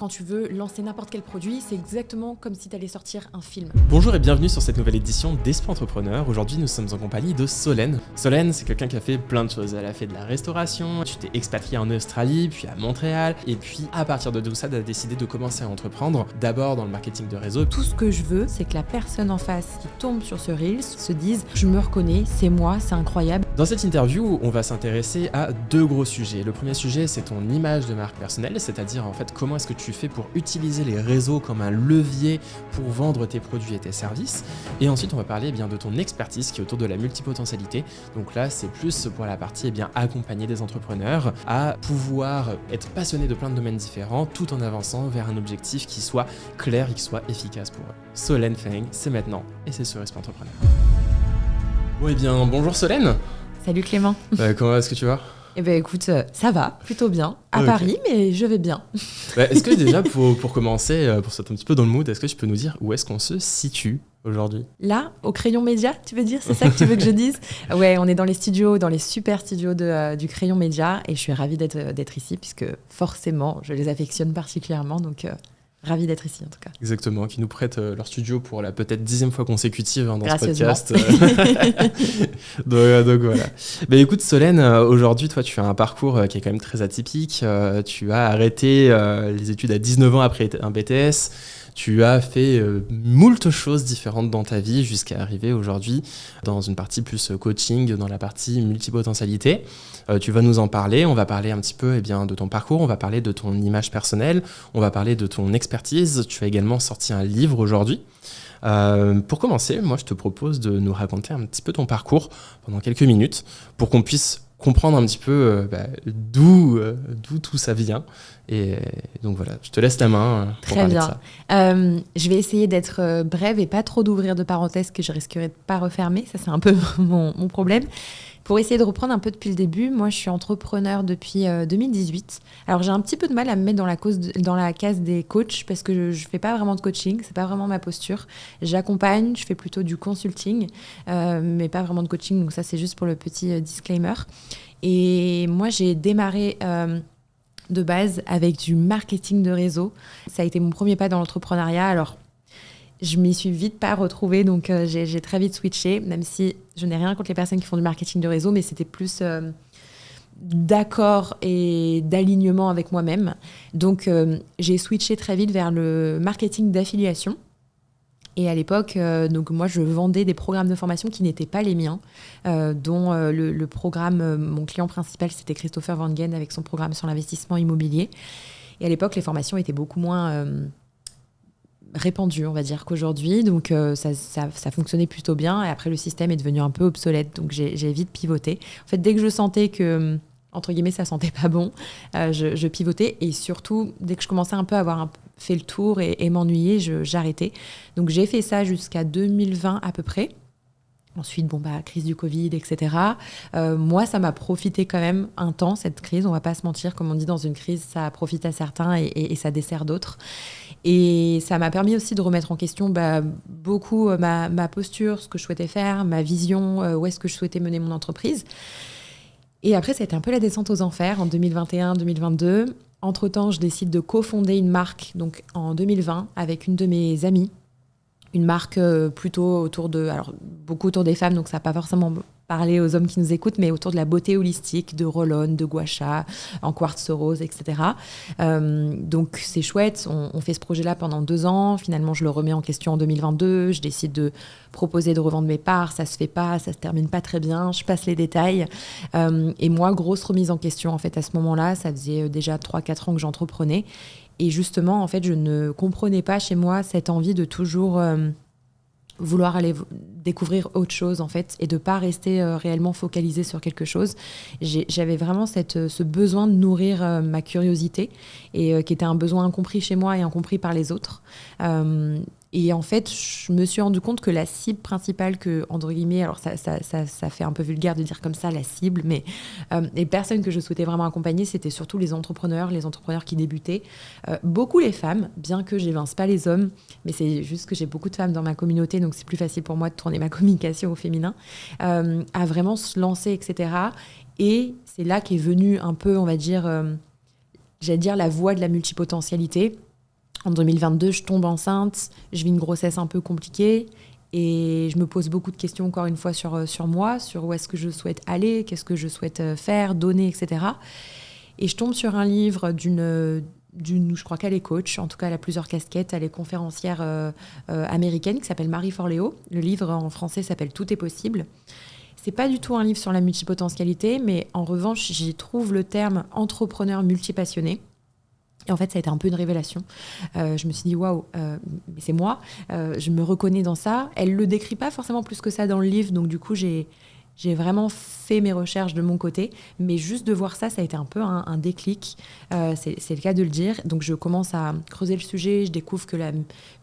quand tu veux lancer n'importe quel produit, c'est exactement comme si tu allais sortir un film. Bonjour et bienvenue sur cette nouvelle édition d'Esprit Entrepreneur. Aujourd'hui, nous sommes en compagnie de Solène. Solène, c'est quelqu'un qui a fait plein de choses. Elle a fait de la restauration, tu t'es expatriée en Australie, puis à Montréal. Et puis, à partir de tout ça, tu as décidé de commencer à entreprendre, d'abord dans le marketing de réseau. Tout ce que je veux, c'est que la personne en face qui tombe sur ce Reels se dise « Je me reconnais, c'est moi, c'est incroyable ». Dans cette interview, on va s'intéresser à deux gros sujets. Le premier sujet, c'est ton image de marque personnelle, c'est-à-dire en fait comment est-ce que tu fais pour utiliser les réseaux comme un levier pour vendre tes produits et tes services. Et ensuite, on va parler de ton expertise qui est autour de la multipotentialité. Donc là, c'est plus pour la partie accompagner des entrepreneurs à pouvoir être passionnés de plein de domaines différents tout en avançant vers un objectif qui soit clair et qui soit efficace pour eux. Solène Feng, c'est maintenant et c'est sur Esprit Entrepreneur. Bon, bonjour Solène. Salut Clément. Comment est-ce que tu vas ? Eh bien écoute, ça va, plutôt bien. À Paris, mais je vais bien. Est-ce que déjà, pour commencer, pour se mettre un petit peu dans le mood, est-ce que tu peux nous dire où est-ce qu'on se situe aujourd'hui ? Là, au Crayon Média, tu veux dire ? C'est ça que tu veux que je dise ? Ouais, on est dans les studios, dans les super studios du Crayon Média, et je suis ravie d'être ici, puisque forcément, je les affectionne particulièrement, donc... Ravie d'être ici, en tout cas. Exactement, qui nous prêtent leur studio pour la peut-être 10e fois consécutive dans ce podcast. donc voilà. Écoute Solène, aujourd'hui, toi, tu as un parcours qui est quand même très atypique. Tu as arrêté les études à 19 ans après un BTS. Tu as fait moult choses différentes dans ta vie jusqu'à arriver aujourd'hui dans une partie plus coaching, dans la partie multipotentialité. Tu vas nous en parler, on va parler un petit peu de ton parcours, on va parler de ton image personnelle, on va parler de ton expertise. Tu as également sorti un livre aujourd'hui. Pour commencer, moi je te propose de nous raconter un petit peu ton parcours pendant quelques minutes pour qu'on puisse comprendre un petit peu d'où tout ça vient. Et donc voilà, je te laisse la main pour parler de ça. Je vais essayer d'être brève et pas trop d'ouvrir de parenthèses que je risquerais de pas refermer. Ça, c'est un peu mon problème. Pour essayer de reprendre un peu depuis le début, moi, je suis entrepreneur depuis 2018. Alors, j'ai un petit peu de mal à me mettre dans la case des coachs parce que je fais pas vraiment de coaching, c'est pas vraiment ma posture. J'accompagne, je fais plutôt du consulting, mais pas vraiment de coaching. Donc ça, c'est juste pour le petit disclaimer. Et moi, j'ai démarré de base avec du marketing de réseau. Ça a été mon premier pas dans l'entrepreneuriat. Alors, je m'y suis vite pas retrouvée, donc j'ai très vite switché, même si je n'ai rien contre les personnes qui font du marketing de réseau, mais c'était plus d'accord et d'alignement avec moi-même. Donc, j'ai switché très vite vers le marketing d'affiliation. Et à l'époque, donc moi, je vendais des programmes de formation qui n'étaient pas les miens, dont le programme, mon client principal, c'était Christopher Van Gen avec son programme sur l'investissement immobilier. Et à l'époque, les formations étaient beaucoup moins répandues, on va dire, qu'aujourd'hui. Donc, ça fonctionnait plutôt bien. Et après, le système est devenu un peu obsolète. Donc, j'ai vite pivoté. En fait, dès que je sentais que, entre guillemets, ça sentait pas bon, je pivotais. Et surtout, dès que je commençais un peu à avoir fait le tour et m'ennuyer, j'arrêtais. Donc, j'ai fait ça jusqu'à 2020 à peu près. Ensuite, crise du Covid, etc. Moi, ça m'a profité quand même un temps, cette crise. On va pas se mentir, comme on dit, dans une crise, ça profite à certains et ça dessert d'autres. Et ça m'a permis aussi de remettre en question beaucoup ma posture, ce que je souhaitais faire, ma vision, où est-ce que je souhaitais mener mon entreprise. Et après, ça a été un peu la descente aux enfers en 2021-2022. Entre-temps, je décide de cofonder une marque donc en 2020 avec une de mes amies. Une marque plutôt beaucoup autour des femmes, donc ça n'a pas forcément parlé aux hommes qui nous écoutent, mais autour de la beauté holistique, de roll-on, de gua sha, en quartz rose, etc. Donc c'est chouette, on fait ce projet-là pendant 2 ans. Finalement, je le remets en question en 2022. Je décide de proposer de revendre mes parts. Ça se fait pas, ça se termine pas très bien. Je passe les détails. Et moi, grosse remise en question en fait à ce moment-là. Ça faisait déjà 3-4 ans que j'entreprenais. Et justement, en fait, je ne comprenais pas chez moi cette envie de toujours vouloir aller découvrir autre chose, en fait, et de ne pas rester réellement focalisée sur quelque chose. J'avais vraiment ce besoin de nourrir ma curiosité, et qui était un besoin incompris chez moi et incompris par les autres. Et en fait, je me suis rendu compte que la cible principale que, entre guillemets, alors ça fait un peu vulgaire de dire comme ça, la cible, mais les personnes que je souhaitais vraiment accompagner, c'était surtout les entrepreneurs qui débutaient. Beaucoup les femmes, bien que j'évince pas les hommes, mais c'est juste que j'ai beaucoup de femmes dans ma communauté, donc c'est plus facile pour moi de tourner ma communication au féminin, à vraiment se lancer, etc. Et c'est là qu'est venue un peu, on va dire, la voie de la multipotentialité. En 2022, je tombe enceinte, je vis une grossesse un peu compliquée et je me pose beaucoup de questions encore une fois sur moi, sur où est-ce que je souhaite aller, qu'est-ce que je souhaite faire, donner, etc. Et je tombe sur un livre je crois qu'elle est coach, en tout cas elle a plusieurs casquettes, elle est conférencière américaine qui s'appelle Marie Forleo. Le livre en français s'appelle Tout est possible. C'est pas du tout un livre sur la multipotentialité, mais en revanche, j'y trouve le terme entrepreneur multipassionné. Et en fait, ça a été un peu une révélation. Je me suis dit, waouh, mais c'est moi, je me reconnais dans ça. Elle le décrit pas forcément plus que ça dans le livre, donc du coup, j'ai vraiment fait mes recherches de mon côté, mais juste de voir ça, ça a été un peu un déclic, c'est le cas de le dire. Donc je commence à creuser le sujet, je découvre que la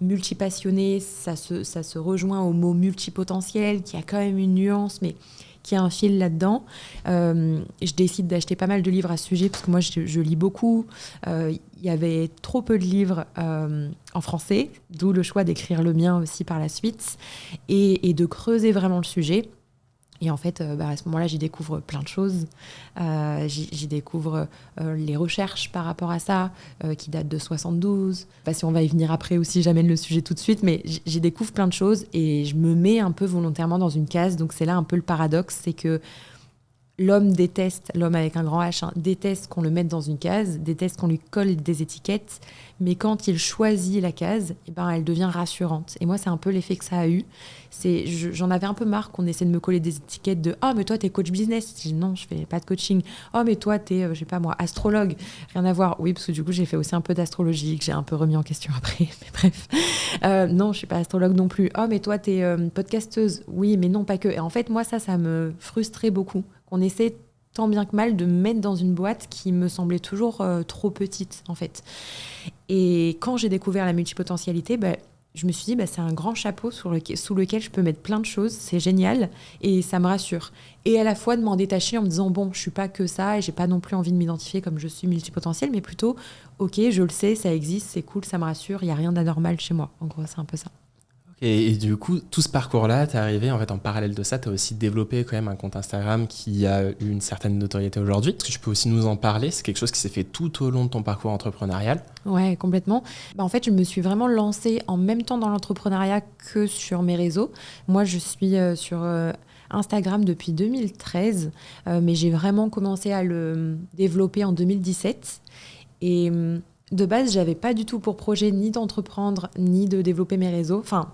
multipassionnée, ça se rejoint au mot multipotentiel, qui a quand même une nuance, mais qui a un fil là-dedans. Je décide d'acheter pas mal de livres à ce sujet, parce que moi, je lis beaucoup. Il y avait trop peu de livres en français, d'où le choix d'écrire le mien aussi par la suite, et de creuser vraiment le sujet. Et en fait, à ce moment-là, j'y découvre plein de choses. J'y découvre les recherches par rapport à ça, qui datent de 72. Enfin, si on va y venir après aussi, j'amène le sujet tout de suite, mais j'y découvre plein de choses et je me mets un peu volontairement dans une case. Donc c'est là un peu le paradoxe, c'est que l'homme avec un grand H, hein, déteste qu'on le mette dans une case, déteste qu'on lui colle des étiquettes, mais quand il choisit la case, elle devient rassurante. Et moi, c'est un peu l'effet que ça a eu. J'en avais un peu marre qu'on essaie de me coller des étiquettes de « Ah, mais toi, t'es coach business ». Je dis « Non, je fais pas de coaching ». « Oh, mais toi, t'es, je sais pas moi, astrologue ». Rien à voir. Oui, parce que du coup, j'ai fait aussi un peu d'astrologie, que j'ai un peu remis en question après. Mais bref. Non, je suis pas astrologue non plus. « Oh, mais toi, t'es podcasteuse ». Oui, mais non, pas que. Et en fait, moi, ça me frustrait beaucoup. On essaie tant bien que mal de me mettre dans une boîte qui me semblait toujours trop petite, en fait. Et quand j'ai découvert la multipotentialité, je me suis dit, c'est un grand chapeau sous lequel je peux mettre plein de choses, c'est génial, et ça me rassure. Et à la fois de m'en détacher en me disant, bon, je suis pas que ça, et j'ai pas non plus envie de m'identifier comme je suis multipotentielle, mais plutôt, ok, je le sais, ça existe, c'est cool, ça me rassure, il y a rien d'anormal chez moi. En gros, c'est un peu ça. Et du coup, tout ce parcours-là, t'es arrivé, en fait, en parallèle de ça, t'as aussi développé quand même un compte Instagram qui a eu une certaine notoriété aujourd'hui. Est-ce que tu peux aussi nous en parler? C'est quelque chose qui s'est fait tout au long de ton parcours entrepreneurial? Ouais, complètement. En fait, je me suis vraiment lancée en même temps dans l'entrepreneuriat que sur mes réseaux. Moi, je suis sur Instagram depuis 2013, mais j'ai vraiment commencé à le développer en 2017. Et de base, j'avais pas du tout pour projet ni d'entreprendre, ni de développer mes réseaux. Enfin,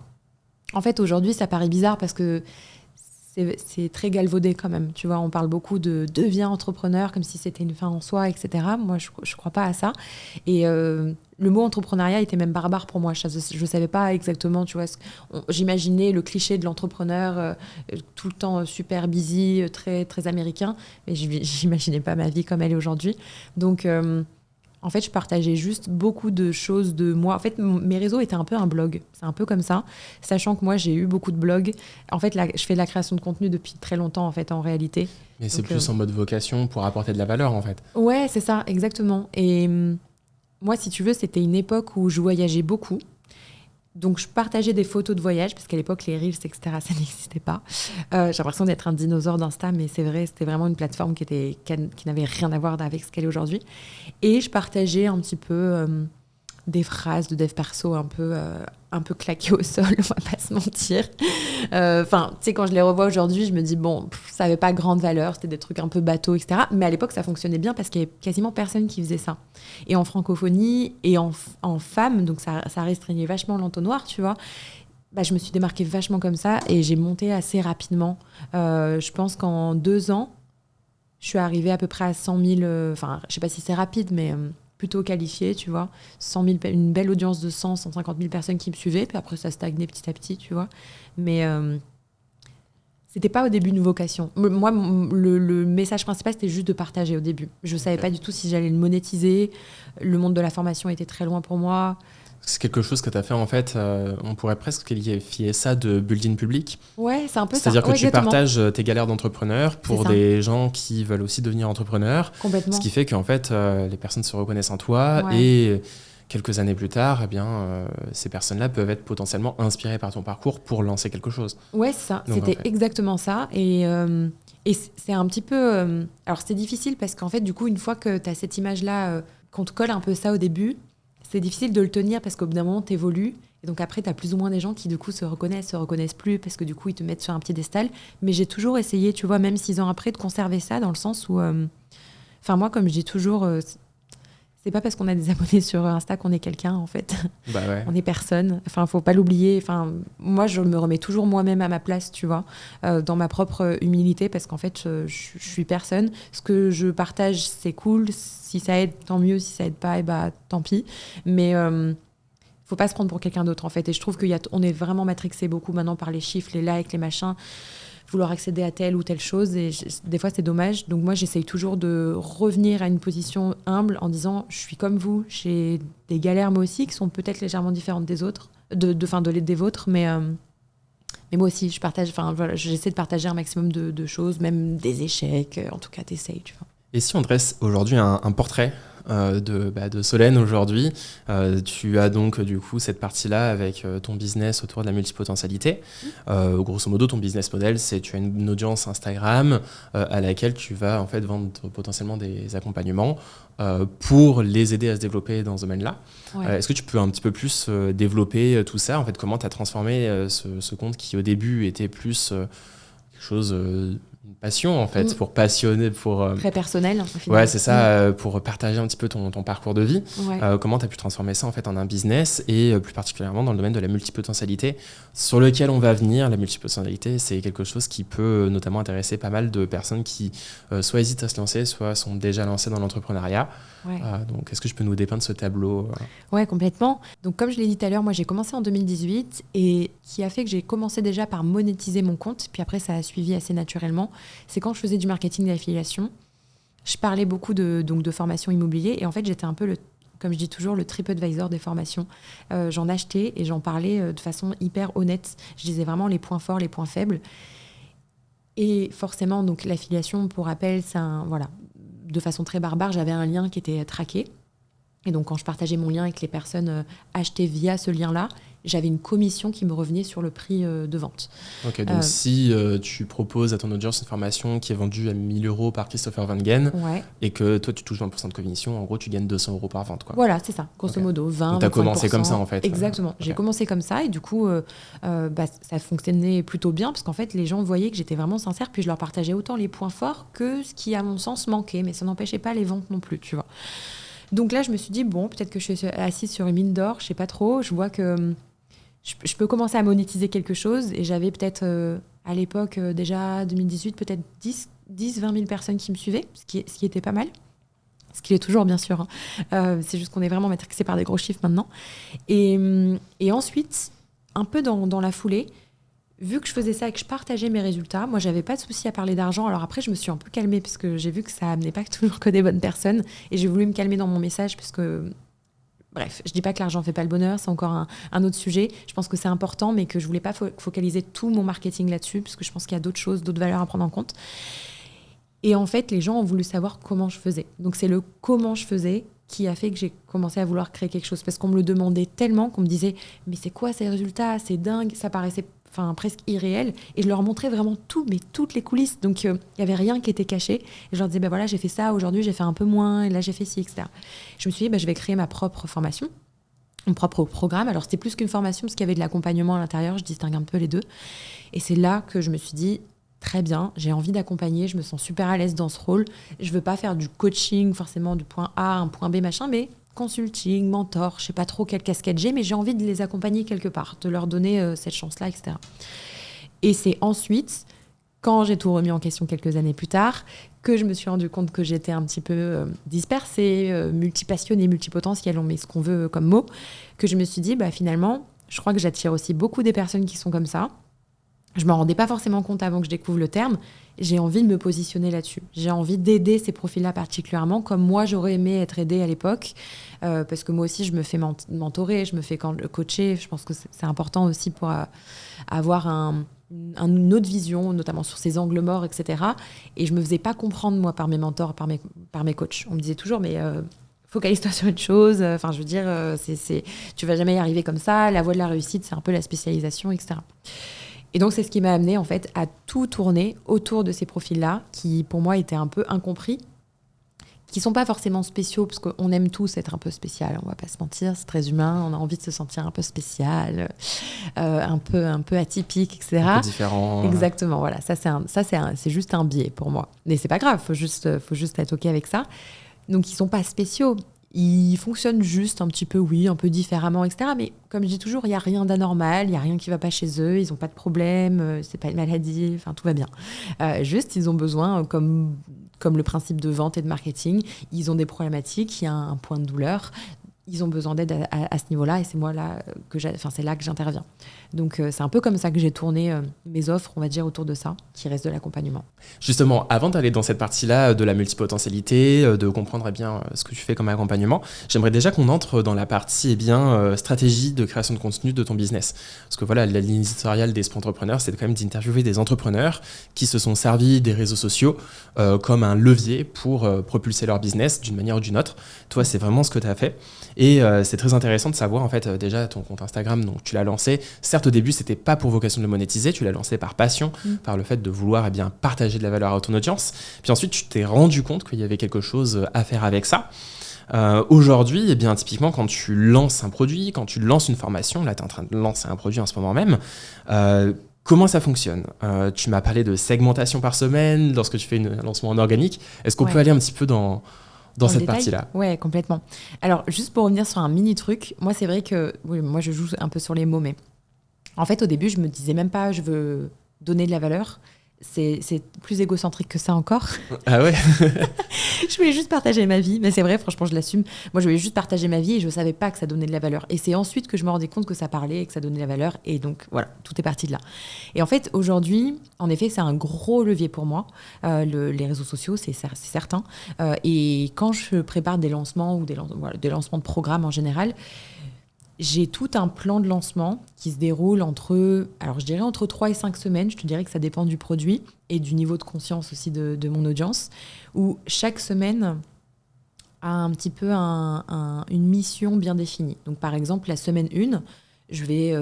en fait, aujourd'hui, ça paraît bizarre parce que c'est très galvaudé quand même. Tu vois, on parle beaucoup de deviens entrepreneur comme si c'était une fin en soi, etc. Moi, je crois pas à ça. Et le mot entrepreneuriat était même barbare pour moi. Je savais pas exactement, tu vois. J'imaginais le cliché de l'entrepreneur tout le temps super busy, très, très américain. Mais j'imaginais pas ma vie comme elle est aujourd'hui. Donc... en fait, je partageais juste beaucoup de choses de moi. En fait, mes réseaux étaient un peu un blog. C'est un peu comme ça. Sachant que moi, j'ai eu beaucoup de blogs. En fait, là, je fais de la création de contenu depuis très longtemps, en fait, en réalité. Mais c'est plus en mode vocation pour apporter de la valeur, en fait. Ouais, c'est ça, exactement. Et moi, si tu veux, c'était une époque où je voyageais beaucoup. Donc, je partageais des photos de voyage, parce qu'à l'époque, les Reels, etc., ça n'existait pas. J'ai l'impression d'être un dinosaure d'Insta, mais c'est vrai, c'était vraiment une plateforme qui n'avait rien à voir avec ce qu'elle est aujourd'hui. Et je partageais un petit peu des phrases de dev perso un peu claquées au sol, on va pas se mentir. Enfin, tu sais, quand je les revois aujourd'hui, je me dis, bon, ça avait pas grande valeur, c'était des trucs un peu bateaux, etc. Mais à l'époque, ça fonctionnait bien parce qu'il y avait quasiment personne qui faisait ça. Et en francophonie et en femme, donc ça restreignait vachement l'entonnoir, tu vois. Je me suis démarquée vachement comme ça et j'ai monté assez rapidement. Je pense qu'en 2 ans, je suis arrivée à peu près à 100 000... Enfin, je sais pas si c'est rapide, mais... plutôt qualifiée, tu vois. 100 000, une belle audience de 150 000 personnes qui me suivaient, puis après ça stagnait petit à petit, tu vois. Mais c'était pas au début une vocation. Moi, le message principal, c'était juste de partager au début. Je savais pas du tout si j'allais le monétiser. Le monde de la formation était très loin pour moi. C'est quelque chose que tu as fait, en fait, on pourrait presque qualifier ça de building public. Ouais, c'est un peu ça. C'est-à-dire que ouais, tu exactement. partages tes galères d'entrepreneur pour des gens qui veulent aussi devenir entrepreneurs. Complètement. Ce qui fait qu'en fait, les personnes se reconnaissent en toi Ouais. et quelques années plus tard, ces personnes-là peuvent être potentiellement inspirées par ton parcours pour lancer quelque chose. Ouais, c'est ça. Donc, C'était en fait, exactement ça. Et c'est un petit peu... alors, c'était difficile parce qu'en fait, du coup, une fois que tu as cette image-là, qu'on te colle un peu ça au début, c'est difficile de le tenir parce qu'au bout d'un moment, t'évolues. Et donc après, t'as plus ou moins des gens qui, du coup, se reconnaissent plus parce que, du coup, ils te mettent sur un piédestal. Mais j'ai toujours essayé, tu vois, même 6 ans après, de conserver ça dans le sens où... Enfin, moi, comme je dis toujours... c'est pas parce qu'on a des abonnés sur Insta qu'on est quelqu'un, en fait. Bah ouais. On est personne. Enfin, faut pas l'oublier. Enfin, moi, je me remets toujours moi-même à ma place, tu vois, dans ma propre humilité, parce qu'en fait, je suis personne. Ce que je partage, c'est cool. Si ça aide, tant mieux. Si ça aide pas, et bah, tant pis. Mais faut pas se prendre pour quelqu'un d'autre, en fait. Et je trouve qu'on est vraiment matrixé beaucoup maintenant par les chiffres, les likes, les machins, vouloir accéder à telle ou telle chose. Et des fois, c'est dommage. Donc moi, j'essaye toujours de revenir à une position humble en disant, je suis comme vous, j'ai des galères moi aussi qui sont peut-être légèrement différentes des autres, des vôtres, mais moi aussi, je partage. Enfin voilà, j'essaie de partager un maximum de choses, même des échecs. En tout cas, t'essayes, tu vois. Et si on dresse aujourd'hui un portrait de Solène aujourd'hui, tu as donc du coup cette partie-là avec ton business autour de la multipotentialité. Grosso modo, ton business model, c'est tu as une audience Instagram à laquelle tu vas en fait vendre potentiellement des accompagnements pour les aider à se développer dans ce domaine-là. Ouais. Est-ce que tu peux un petit peu plus développer tout ça? En fait, comment tu as transformé ce compte qui au début était plus quelque chose... une passion en fait, pour passionner, pour... Très personnel, au final. Ouais, c'est ça, pour partager un petit peu ton parcours de vie. Ouais. Comment tu as pu transformer ça en fait en un business et plus particulièrement dans le domaine de la multipotentialité sur lequel on va venir. La multipotentialité, c'est quelque chose qui peut notamment intéresser pas mal de personnes qui soit hésitent à se lancer, soit sont déjà lancées dans l'entrepreneuriat. Ouais. Donc, est-ce que je peux nous dépeindre ce tableau Ouais, complètement. Donc, comme je l'ai dit tout à l'heure, moi, j'ai commencé en 2018 et qui a fait que j'ai commencé déjà par monétiser mon compte. Puis après, ça a suivi assez naturellement. C'est quand je faisais du marketing d'affiliation. Je parlais beaucoup de formation immobilier et en fait, j'étais un peu, comme je dis toujours, le TripAdvisor des formations. J'en achetais et j'en parlais de façon hyper honnête. Je disais vraiment les points forts, les points faibles. Et forcément, donc l'affiliation, pour rappel, c'est voilà, de façon très barbare, j'avais un lien qui était traqué. Et donc, quand je partageais mon lien et que les personnes achetaient via ce lien-là, j'avais une commission qui me revenait sur le prix de vente. Ok, donc si tu proposes à ton audience une formation qui est vendue à 1 000 € par Christopher Van Gen, ouais, et que toi tu touches 20% de commission, en gros tu gagnes 200 € par vente, quoi. Voilà, c'est ça, grosso modo, 20, donc tu as 25%. commencé comme ça en fait. Exactement, Ok. j'ai commencé comme ça et du coup, ça fonctionnait plutôt bien parce qu'en fait, les gens voyaient que j'étais vraiment sincère puis je leur partageais autant les points forts que ce qui, à mon sens, manquait. Mais ça n'empêchait pas les ventes non plus, tu vois. Donc là, je me suis dit, bon, peut-être que je suis assise sur une mine d'or, je sais pas trop. Je vois que je peux commencer à monétiser quelque chose. Et j'avais peut-être, à l'époque, déjà 2018, peut-être 10, 20 000 personnes qui me suivaient, ce qui était pas mal. Ce qui est toujours, bien sûr. Hein. C'est juste qu'on est vraiment matrixé par des gros chiffres maintenant. Et ensuite, un peu dans la foulée, vu que je faisais ça et que je partageais mes résultats, moi, j'avais pas de souci à parler d'argent. Alors après, je me suis un peu calmée parce que j'ai vu que ça amenait pas toujours que des bonnes personnes. Et j'ai voulu me calmer dans mon message parce que... Bref, je dis pas que l'argent fait pas le bonheur, c'est encore un autre sujet. Je pense que c'est important, mais que je voulais pas focaliser tout mon marketing là-dessus parce que je pense qu'il y a d'autres choses, d'autres valeurs à prendre en compte. Et en fait, les gens ont voulu savoir comment je faisais. Donc c'est le comment je faisais qui a fait que j'ai commencé à vouloir créer quelque chose. Parce qu'on me le demandait tellement qu'on me disait « Mais c'est quoi ces résultats? C'est dingue !» Ça paraissait presque irréel. Et je leur montrais vraiment tout, mais toutes les coulisses. Donc il n'y avait rien qui était caché. Et je leur disais « Voilà, j'ai fait ça, aujourd'hui j'ai fait un peu moins, et là j'ai fait ci, etc. » Je me suis dit « Je vais créer ma propre formation. » Mon propre programme. Alors, c'était plus qu'une formation parce qu'il y avait de l'accompagnement à l'intérieur. Je distingue un peu les deux. Et c'est là que je me suis dit très bien, j'ai envie d'accompagner, je me sens super à l'aise dans ce rôle. Je veux pas faire du coaching forcément du point A à un point B machin, mais consulting, mentor, je sais pas trop quelle casquette j'ai, mais j'ai envie de les accompagner quelque part, de leur donner cette chance-là, etc. Et c'est ensuite, quand j'ai tout remis en question quelques années plus tard, que je me suis rendu compte que j'étais un petit peu dispersée, multipassionnée, multipotentielle, on met ce qu'on veut comme mot, que je me suis dit, finalement, je crois que j'attire aussi beaucoup des personnes qui sont comme ça. Je ne m'en rendais pas forcément compte avant que je découvre le terme. J'ai envie de me positionner là-dessus. J'ai envie d'aider ces profils-là particulièrement, comme moi, j'aurais aimé être aidée à l'époque. Parce que moi aussi, je me fais mentorer, je me fais coacher. Je pense que c'est important aussi pour avoir une autre vision, notamment sur ces angles morts, etc. Et je ne me faisais pas comprendre, moi, par mes mentors, par mes coachs. On me disait toujours, mais... focalise-toi sur une chose. Enfin, je veux dire, tu ne vas jamais y arriver comme ça. La voie de la réussite, c'est un peu la spécialisation, etc. Et donc, c'est ce qui m'a amené en fait à tout tourner autour de ces profils-là, qui pour moi étaient un peu incompris, qui sont pas forcément spéciaux, parce qu'on aime tous être un peu spécial, on va pas se mentir, c'est très humain, on a envie de se sentir un peu spécial, un peu atypique, etc. Un peu différent. Exactement, voilà, c'est juste un biais pour moi. Mais c'est pas grave, faut juste être OK avec ça. Donc ils sont pas spéciaux, ils fonctionnent juste un petit peu, oui, un peu différemment, etc. Mais comme je dis toujours, il n'y a rien d'anormal, il n'y a rien qui ne va pas chez eux, ils n'ont pas de problème, c'est pas une maladie, enfin tout va bien. Juste, ils ont besoin, comme le principe de vente et de marketing, ils ont des problématiques, il y a un point de douleur, ils ont besoin d'aide à ce niveau-là, et c'est moi là c'est là que j'interviens. Donc c'est un peu comme ça que j'ai tourné mes offres, on va dire, autour de ça, qui reste de l'accompagnement. Justement, avant d'aller dans cette partie-là de la multipotentialité, de comprendre bien ce que tu fais comme accompagnement, j'aimerais déjà qu'on entre dans la partie stratégie de création de contenu de ton business. Parce que voilà, la ligne éditoriale des entrepreneurs, c'est quand même d'interviewer des entrepreneurs qui se sont servis des réseaux sociaux comme un levier pour propulser leur business d'une manière ou d'une autre. Toi, c'est vraiment ce que tu as fait. Et c'est très intéressant de savoir, en fait, déjà ton compte Instagram, donc tu l'as lancé. Certes, au début, c'était pas pour vocation de le monétiser, tu l'as lancé par passion, par le fait de vouloir partager de la valeur à ton audience. Puis ensuite, tu t'es rendu compte qu'il y avait quelque chose à faire avec ça. Aujourd'hui, typiquement, quand tu lances un produit, quand tu lances une formation, là, tu es en train de lancer un produit en ce moment même, comment ça fonctionne ? Tu m'as parlé de segmentation par semaine lorsque tu fais un lancement en organique. Est-ce qu'on peut aller un petit peu dans cette partie-là? Ouais, complètement. Alors, juste pour revenir sur un mini truc, moi, c'est vrai que moi, je joue un peu sur les mots, mais en fait, au début, je me disais même pas, je veux donner de la valeur. C'est plus égocentrique que ça encore. Ah ouais. Je voulais juste partager ma vie, mais c'est vrai, franchement, je l'assume. Moi, je voulais juste partager ma vie et je ne savais pas que ça donnait de la valeur. Et c'est ensuite que je me rendais compte que ça parlait et que ça donnait de la valeur. Et donc, voilà, tout est parti de là. Et en fait, aujourd'hui, en effet, c'est un gros levier pour moi. Les réseaux sociaux, c'est certain. Et quand je prépare des lancements ou des lancements de programmes en général, j'ai tout un plan de lancement qui se déroule entre 3 et 5 semaines. Je te dirais que ça dépend du produit et du niveau de conscience aussi de mon audience, où chaque semaine a un petit peu une mission bien définie. Donc, par exemple, la semaine 1, je vais...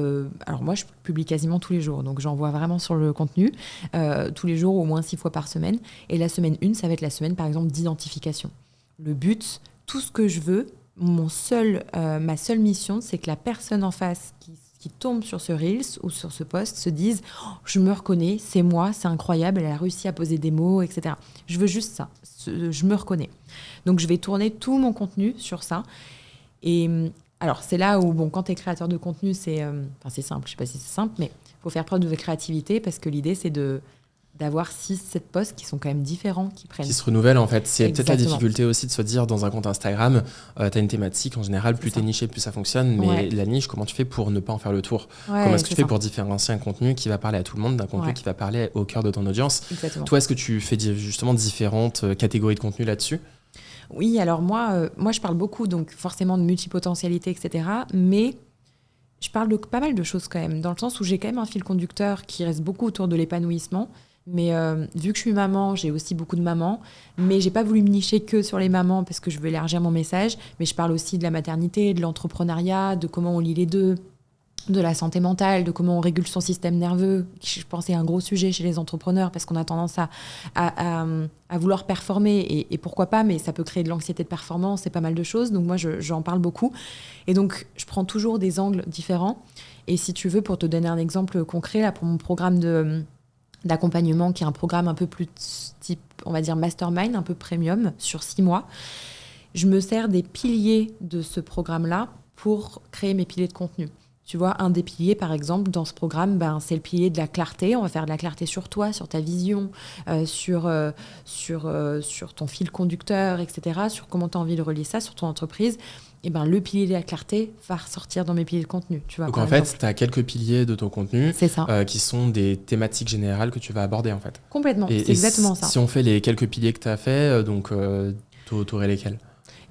alors moi, je publie quasiment tous les jours, donc j'envoie vraiment sur le contenu, tous les jours, au moins 6 fois par semaine. Et la semaine 1, ça va être la semaine, par exemple, d'identification. Le but, tout ce que je veux, ma seule mission, c'est que la personne en face qui tombe sur ce Reels ou sur ce post se dise « Oh, je me reconnais, c'est moi, c'est incroyable, elle a réussi à poser des mots, etc. » Je veux juste ça, je me reconnais. Donc, je vais tourner tout mon contenu sur ça. Et alors, c'est là où, quand tu es créateur de contenu, c'est simple. Je ne sais pas si c'est simple, mais il faut faire preuve de créativité parce que l'idée, c'est d'avoir 6-7 posts qui sont quand même différents, qui se renouvellent en fait. C'est peut-être la Exactement. difficulté aussi de se dire dans un compte Instagram, tu as une thématique en général, plus t'es niché, plus ça fonctionne, mais la niche, comment tu fais pour ne pas en faire le tour ? Comment est-ce que tu fais pour différencier un contenu qui va parler à tout le monde d'un contenu qui va parler au cœur de ton audience ? Exactement. Toi, est-ce que tu fais justement différentes catégories de contenu là-dessus ? Oui, alors moi, je parle beaucoup, donc forcément de multipotentialité, etc. Mais je parle de pas mal de choses quand même, dans le sens où j'ai quand même un fil conducteur qui reste beaucoup autour de l'épanouissement. Mais vu que je suis maman, j'ai aussi beaucoup de mamans. Mais j'ai pas voulu me nicher que sur les mamans parce que je veux élargir mon message. Mais je parle aussi de la maternité, de l'entrepreneuriat, de comment on lie les deux, de la santé mentale, de comment on régule son système nerveux, qui je pense est un gros sujet chez les entrepreneurs parce qu'on a tendance à vouloir performer et pourquoi pas, mais ça peut créer de l'anxiété de performance et pas mal de choses. Donc moi, j'en parle beaucoup. Et donc, je prends toujours des angles différents. Et si tu veux, pour te donner un exemple concret, là, pour mon programme d'accompagnement, qui est un programme un peu plus type, on va dire, mastermind, un peu premium, sur 6 mois, je me sers des piliers de ce programme-là pour créer mes piliers de contenu. Tu vois, un des piliers, par exemple, dans ce programme, c'est le pilier de la clarté. On va faire de la clarté sur toi, sur ta vision, sur ton fil conducteur, etc., sur comment tu as envie de relier ça, sur ton entreprise. Et le pilier de la clarté va ressortir dans mes piliers de contenu. Tu vois, donc en fait, tu as quelques piliers de ton contenu qui sont des thématiques générales que tu vas aborder en fait. Complètement, c'est exactement ça. Si on fait les quelques piliers que tu as fait, tu aurais lesquels ?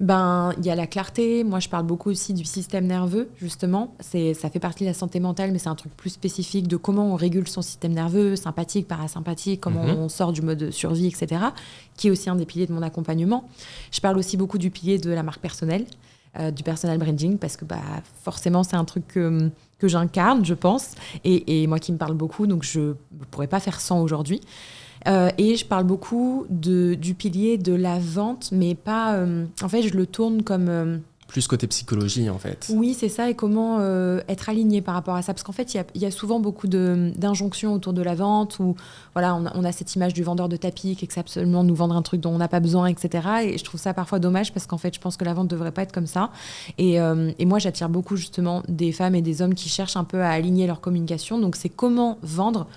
Il y a la clarté. Moi, je parle beaucoup aussi du système nerveux, justement. Ça fait partie de la santé mentale, mais c'est un truc plus spécifique de comment on régule son système nerveux, sympathique, parasympathique, comment on sort du mode survie, etc., qui est aussi un des piliers de mon accompagnement. Je parle aussi beaucoup du pilier de la marque personnelle, du personal branding, parce que forcément, c'est un truc que j'incarne, je pense, et moi qui me parle beaucoup, donc je ne pourrais pas faire sans aujourd'hui. Et je parle beaucoup du pilier de la vente, mais pas... en fait, je le tourne comme... Plus côté psychologie, en fait. Oui, c'est ça, et comment être aligné par rapport à ça. Parce qu'en fait, il y a souvent beaucoup d'injonctions autour de la vente, où voilà, on a cette image du vendeur de tapis qui sait absolument nous vendre un truc dont on n'a pas besoin, etc. Et je trouve ça parfois dommage, parce qu'en fait, je pense que la vente ne devrait pas être comme ça. Et moi, j'attire beaucoup justement des femmes et des hommes qui cherchent un peu à aligner leur communication. Donc, c'est comment vendre.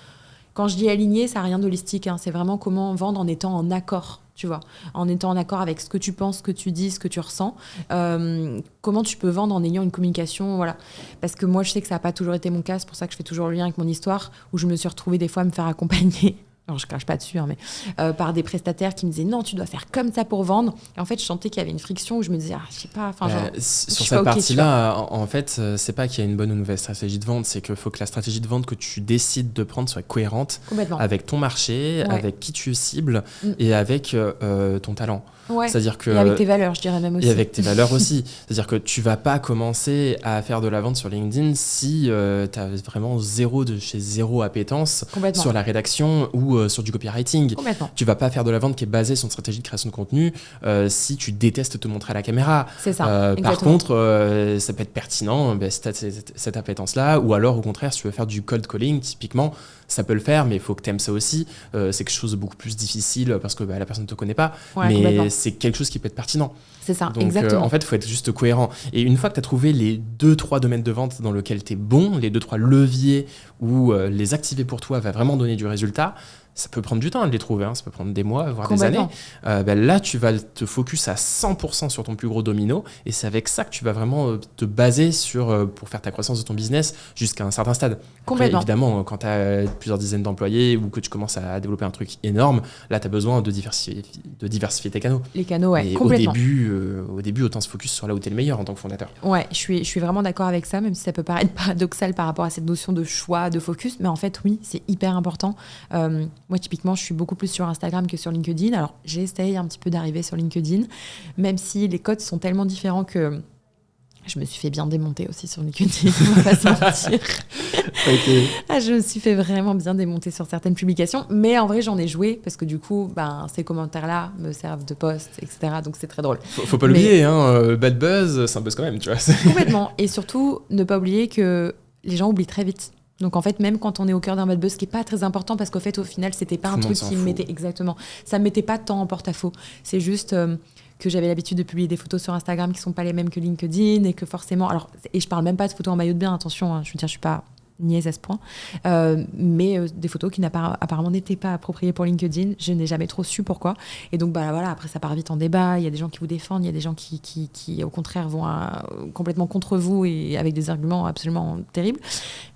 Quand je dis aligner, ça n'a rien d'holistique, hein. C'est vraiment comment vendre en étant en accord, tu vois, en étant en accord avec ce que tu penses, ce que tu dis, ce que tu ressens. Comment tu peux vendre en ayant une communication, voilà. Parce que moi, je sais que ça n'a pas toujours été mon cas, c'est pour ça que je fais toujours le lien avec mon histoire, où je me suis retrouvée des fois à me faire accompagner. Alors, je crache pas dessus, hein, mais par des prestataires qui me disaient non, tu dois faire comme ça pour vendre. Et en fait, je sentais qu'il y avait une friction où je me disais, je sais pas, sur cette partie-là, en fait, c'est pas qu'il y a une bonne ou une mauvaise stratégie de vente, c'est qu'il faut que la stratégie de vente que tu décides de prendre soit cohérente avec ton marché, avec qui tu cibles et avec ton talent. Ouais. C'est-à-dire que, et avec tes valeurs, je dirais même aussi. Et avec tes valeurs aussi. C'est-à-dire que tu vas pas commencer à faire de la vente sur LinkedIn si tu as vraiment zéro appétence sur la rédaction ou sur du copywriting. Tu vas pas faire de la vente qui est basée sur une stratégie de création de contenu si tu détestes te montrer à la caméra. C'est ça. Par contre, ça peut être pertinent si tu as cette appétence-là, ou alors au contraire, si tu veux faire du cold calling, typiquement, ça peut le faire, mais il faut que tu aimes ça aussi. C'est quelque chose de beaucoup plus difficile parce que la personne ne te connaît pas, mais c'est quelque chose qui peut être pertinent. C'est ça, donc, exactement. En fait, il faut être juste cohérent. Et une fois que tu as trouvé les 2-3 domaines de vente dans lesquels tu es bon, les 2-3 leviers où les activer pour toi va vraiment donner du résultat, ça peut prendre du temps de les trouver, ça peut prendre des mois, voire des années. Là, tu vas te focus à 100% sur ton plus gros domino, et c'est avec ça que tu vas vraiment te baser pour faire ta croissance de ton business jusqu'à un certain stade. Après, évidemment, quand tu as plusieurs dizaines d'employés ou que tu commences à développer un truc énorme, là, tu as besoin de diversifier tes canaux. Les canaux, ouais, et complètement. Au début, autant se focus sur là où tu es le meilleur en tant que fondateur. Ouais, je suis vraiment d'accord avec ça, même si ça peut paraître paradoxal par rapport à cette notion de choix, de focus, mais en fait, oui, c'est hyper important. Moi, typiquement, je suis beaucoup plus sur Instagram que sur LinkedIn. Alors, j'essaye un petit peu d'arriver sur LinkedIn, même si les codes sont tellement différents que je me suis fait bien démonter aussi sur LinkedIn, on va pas se mentir. Je me suis fait vraiment bien démonter sur certaines publications, mais en vrai, j'en ai joué parce que du coup, ces commentaires-là me servent de post, etc. Donc, c'est très drôle. Faut pas l'oublier, bad buzz, c'est un buzz quand même, tu vois. Complètement. Et surtout, ne pas oublier que les gens oublient très vite. Donc en fait, même quand on est au cœur d'un bad buzz, ce qui est pas très important parce qu'au fait, au final, c'était pas un truc qui me mettait exactement. Ça me mettait pas tant en porte-à-faux. C'est juste que j'avais l'habitude de publier des photos sur Instagram qui sont pas les mêmes que LinkedIn et que forcément, et je parle même pas de photos en maillot de bain, attention, je veux dire, je suis pas niaise à ce point, mais des photos qui apparemment n'étaient pas appropriées pour LinkedIn. Je n'ai jamais trop su pourquoi. Et donc voilà, après ça part vite en débat, il y a des gens qui vous défendent, il y a des gens qui au contraire vont complètement contre vous et avec des arguments absolument terribles.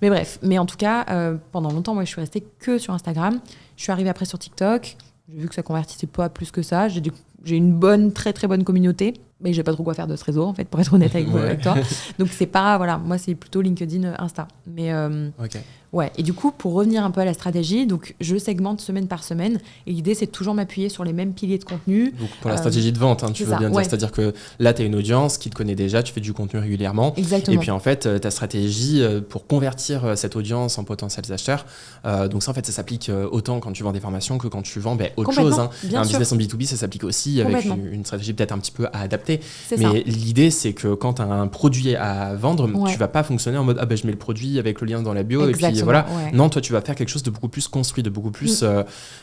Mais bref, mais en tout cas, pendant longtemps, moi je suis restée que sur Instagram. Je suis arrivée après sur TikTok, j'ai vu que ça convertissait pas plus que ça, j'ai une très très bonne communauté, mais j'ai pas trop quoi faire de ce réseau en fait, pour être honnête avec toi. Donc c'est pas, voilà, moi c'est plutôt LinkedIn, Insta. Mais ouais, et du coup, pour revenir un peu à la stratégie, donc je segmente semaine par semaine, et l'idée c'est de toujours m'appuyer sur les mêmes piliers de contenu. Donc pour la stratégie de vente, tu veux bien dire, c'est-à-dire que là tu as une audience qui te connaît déjà, tu fais du contenu régulièrement. Exactement. Et puis en fait, ta stratégie pour convertir cette audience en potentiels acheteurs, donc ça en fait ça s'applique autant quand tu vends des formations que quand tu vends autre chose. Un business en B2B, ça s'applique aussi avec une stratégie peut-être un petit peu à adapter. Mais l'idée c'est que quand tu as un produit à vendre, tu vas pas fonctionner en mode je mets le produit avec le lien dans la bio. Exactement. Et puis voilà. Ouais. Non, toi tu vas faire quelque chose de beaucoup plus construit, de beaucoup plus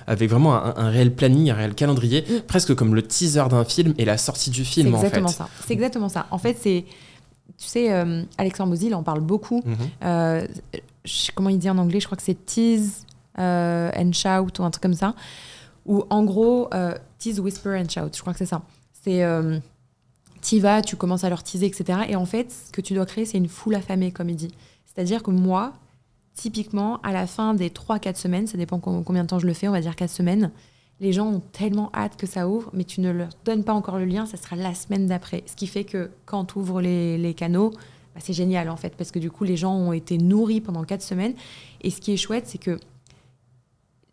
avec vraiment un réel planning, un réel calendrier, presque comme le teaser d'un film et la sortie du film en fait. C'est exactement ça. En fait, tu sais, Alexandre Mozil en parle beaucoup. Comment il dit en anglais, je crois que c'est tease and shout ou un truc comme ça. Ou en gros, tease, whisper and shout, je crois que c'est ça. C'est t'y vas, tu commences à leur teaser, etc. Et en fait, ce que tu dois créer, c'est une foule affamée, comme il dit. C'est-à-dire que moi, typiquement, à la fin des 3-4 semaines, ça dépend combien de temps je le fais, on va dire 4 semaines, les gens ont tellement hâte que ça ouvre, mais tu ne leur donnes pas encore le lien, ça sera la semaine d'après. Ce qui fait que quand tu ouvres les canaux, c'est génial en fait, parce que du coup, les gens ont été nourris pendant 4 semaines. Et ce qui est chouette, c'est que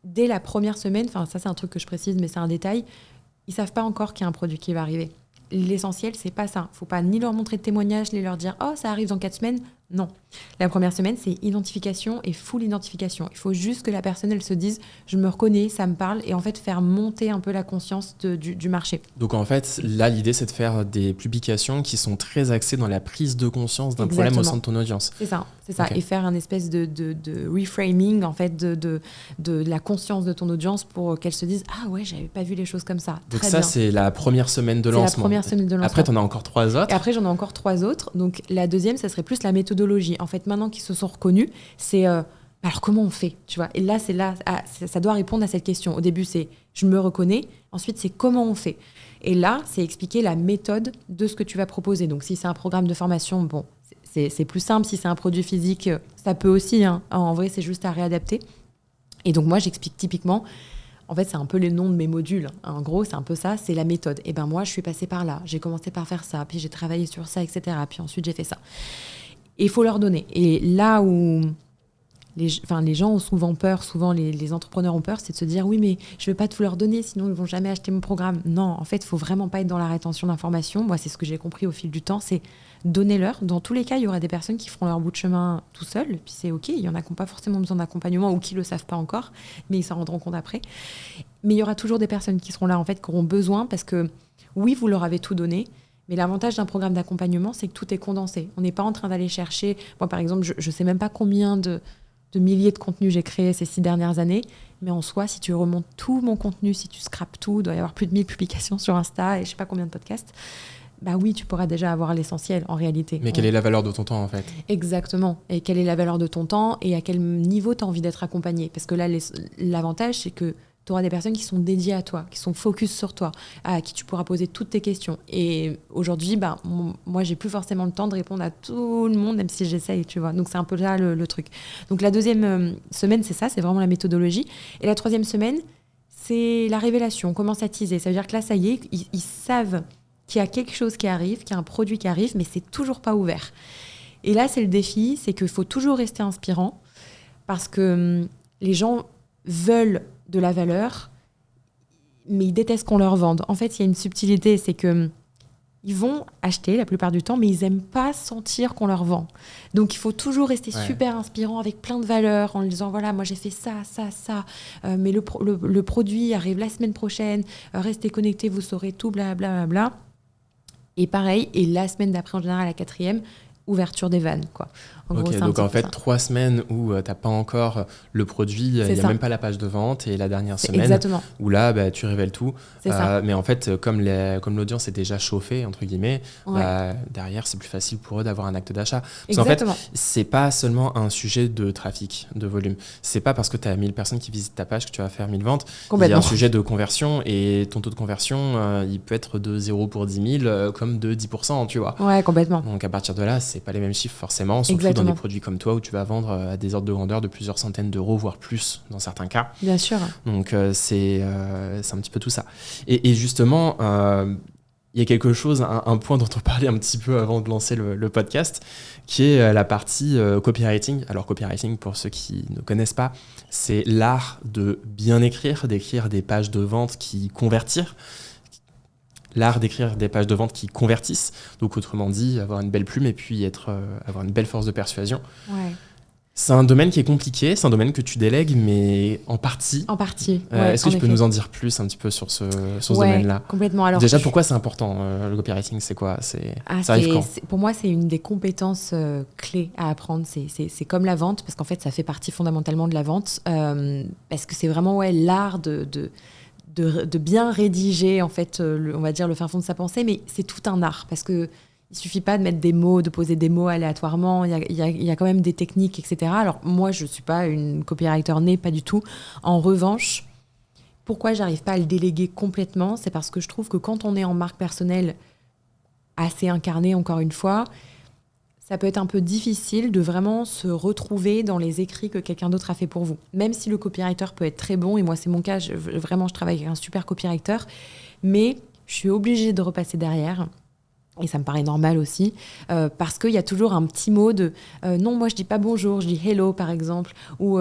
dès la première semaine, enfin ça c'est un truc que je précise, mais c'est un détail, ils savent pas encore qu'il y a un produit qui va arriver. L'essentiel, c'est pas ça. Faut pas ni leur montrer de témoignages, ni leur dire « Oh, ça arrive dans 4 semaines ». Non. La première semaine, c'est identification et full identification. Il faut juste que la personne, elle se dise « Je me reconnais, ça me parle » et en fait, faire monter un peu la conscience du marché. Donc en fait, là, l'idée, c'est de faire des publications qui sont très axées dans la prise de conscience d'un problème au sein de ton audience. C'est ça. Okay. Et faire un espèce de reframing, en fait, de la conscience de ton audience pour qu'elle se dise « Ah ouais, j'avais pas vu les choses comme ça ». Donc très ça, bien. C'est la première semaine de lancement. C'est la première semaine de lancement. Après, t'en as encore 3 autres. Et après, j'en ai encore 3 autres. Donc la deuxième, ça serait plus la méthodologie. En fait, maintenant qu'ils se sont reconnus, c'est alors comment on fait, tu vois. Et là, ça doit répondre à cette question. Au début, c'est je me reconnais. Ensuite, c'est comment on fait. Et là, c'est expliquer la méthode de ce que tu vas proposer. Donc, si c'est un programme de formation, bon, c'est plus simple. Si c'est un produit physique, ça peut aussi. Hein. En vrai, c'est juste à réadapter. Et donc, moi, j'explique typiquement. En fait, c'est un peu les noms de mes modules. En gros, c'est un peu ça, c'est la méthode. Et ben moi, je suis passée par là. J'ai commencé par faire ça, puis j'ai travaillé sur ça, etc. Puis ensuite, j'ai fait ça. Et il faut leur donner. Et là où les gens ont souvent peur, souvent les entrepreneurs ont peur, c'est de se dire « Oui, mais je ne vais pas tout leur donner, sinon ils ne vont jamais acheter mon programme. » Non, en fait, il ne faut vraiment pas être dans la rétention d'informations. Moi, c'est ce que j'ai compris au fil du temps, c'est donnez-leur. Dans tous les cas, il y aura des personnes qui feront leur bout de chemin tout seuls, puis c'est OK. Il y en a qui n'ont pas forcément besoin d'accompagnement ou qui ne le savent pas encore, mais ils s'en rendront compte après. Mais il y aura toujours des personnes qui seront là, en fait, qui auront besoin parce que, oui, vous leur avez tout donné, mais l'avantage d'un programme d'accompagnement, c'est que tout est condensé. On n'est pas en train d'aller chercher... Moi, par exemple, je ne sais même pas combien de milliers de contenus j'ai créés ces 6 dernières années, mais en soi, si tu remontes tout mon contenu, si tu scrapes tout, il doit y avoir plus de 1000 publications sur Insta et je ne sais pas combien de podcasts, bah oui, tu pourras déjà avoir l'essentiel en réalité. Mais quelle est la valeur de ton temps, en fait ? Exactement. Et quelle est la valeur de ton temps et à quel niveau tu as envie d'être accompagné ? Parce que là, l'avantage, c'est que tu auras des personnes qui sont dédiées à toi, qui sont focus sur toi, à qui tu pourras poser toutes tes questions. Et aujourd'hui, moi, j'ai plus forcément le temps de répondre à tout le monde, même si j'essaye, tu vois. Donc, c'est un peu là le truc. Donc, la deuxième semaine, c'est ça, c'est vraiment la méthodologie. Et la troisième semaine, c'est la révélation. On commence à teaser. Ça veut dire que là, ça y est, ils savent qu'il y a quelque chose qui arrive, qu'il y a un produit qui arrive, mais c'est toujours pas ouvert. Et là, c'est le défi, c'est qu'il faut toujours rester inspirant parce que les gens veulent de la valeur, mais ils détestent qu'on leur vende. En fait, il y a une subtilité, c'est que ils vont acheter la plupart du temps, mais ils n'aiment pas sentir qu'on leur vend. Donc, il faut toujours rester super inspirant avec plein de valeurs en disant, voilà, moi j'ai fait ça, mais le produit arrive la semaine prochaine, restez connectés, vous saurez tout, blablabla. Et pareil, et la semaine d'après, en général, la 4e, ouverture des vannes, quoi. En gros, donc en fait, 3 semaines où tu n'as pas encore le produit, il n'y a même pas la page de vente, et la dernière semaine où là, tu révèles tout. Mais en fait, comme l'audience est déjà chauffée, entre guillemets, derrière, c'est plus facile pour eux d'avoir un acte d'achat. Parce qu'en fait, c'est pas seulement un sujet de trafic, de volume. C'est pas parce que tu as 1000 personnes qui visitent ta page que tu vas faire 1000 ventes. Il y a un sujet de conversion, et ton taux de conversion, il peut être de 0 pour 10 000 comme de 10%, tu vois. Ouais, complètement. Donc à partir de là, c'est pas les mêmes chiffres forcément, surtout dans des produits comme toi où tu vas vendre à des ordres de grandeur de plusieurs centaines d'euros, voire plus dans certains cas. Bien sûr. Donc c'est un petit peu tout ça. Et justement, il y a quelque chose, un point dont on parlait un petit peu avant de lancer le podcast, qui est la partie copywriting. Alors copywriting, pour ceux qui ne connaissent pas, c'est l'art de bien écrire, d'écrire des pages de vente qui convertirent. L'art d'écrire des pages de vente qui convertissent. Donc, autrement dit, avoir une belle plume et puis avoir une belle force de persuasion. Ouais. C'est un domaine qui est compliqué, c'est un domaine que tu délègues, mais en partie. En partie, est-ce que tu peux nous en dire plus un petit peu sur ce domaine-là ? Complètement. Alors, déjà, pourquoi c'est important, le copywriting ? C'est quoi ? Ça arrive quand ? Pour moi, c'est une des compétences clés à apprendre. C'est comme la vente, parce qu'en fait, ça fait partie fondamentalement de la vente. Parce que c'est vraiment l'art de bien rédiger, en fait, on va dire le fin fond de sa pensée, mais c'est tout un art, parce que il suffit pas de mettre des mots, de poser des mots aléatoirement, il y a quand même des techniques, etc. Alors moi, je suis pas une copywriter née, pas du tout. En revanche, pourquoi j'arrive pas à le déléguer complètement ? C'est parce que je trouve que quand on est en marque personnelle assez incarnée, encore une fois, ça peut être un peu difficile de vraiment se retrouver dans les écrits que quelqu'un d'autre a fait pour vous. Même si le copywriter peut être très bon, et moi c'est mon cas, vraiment je travaille avec un super copywriter, mais je suis obligée de repasser derrière Et ça me paraît normal aussi, parce qu'il y a toujours un petit mot de non, moi je dis pas bonjour, je dis hello par exemple. Ou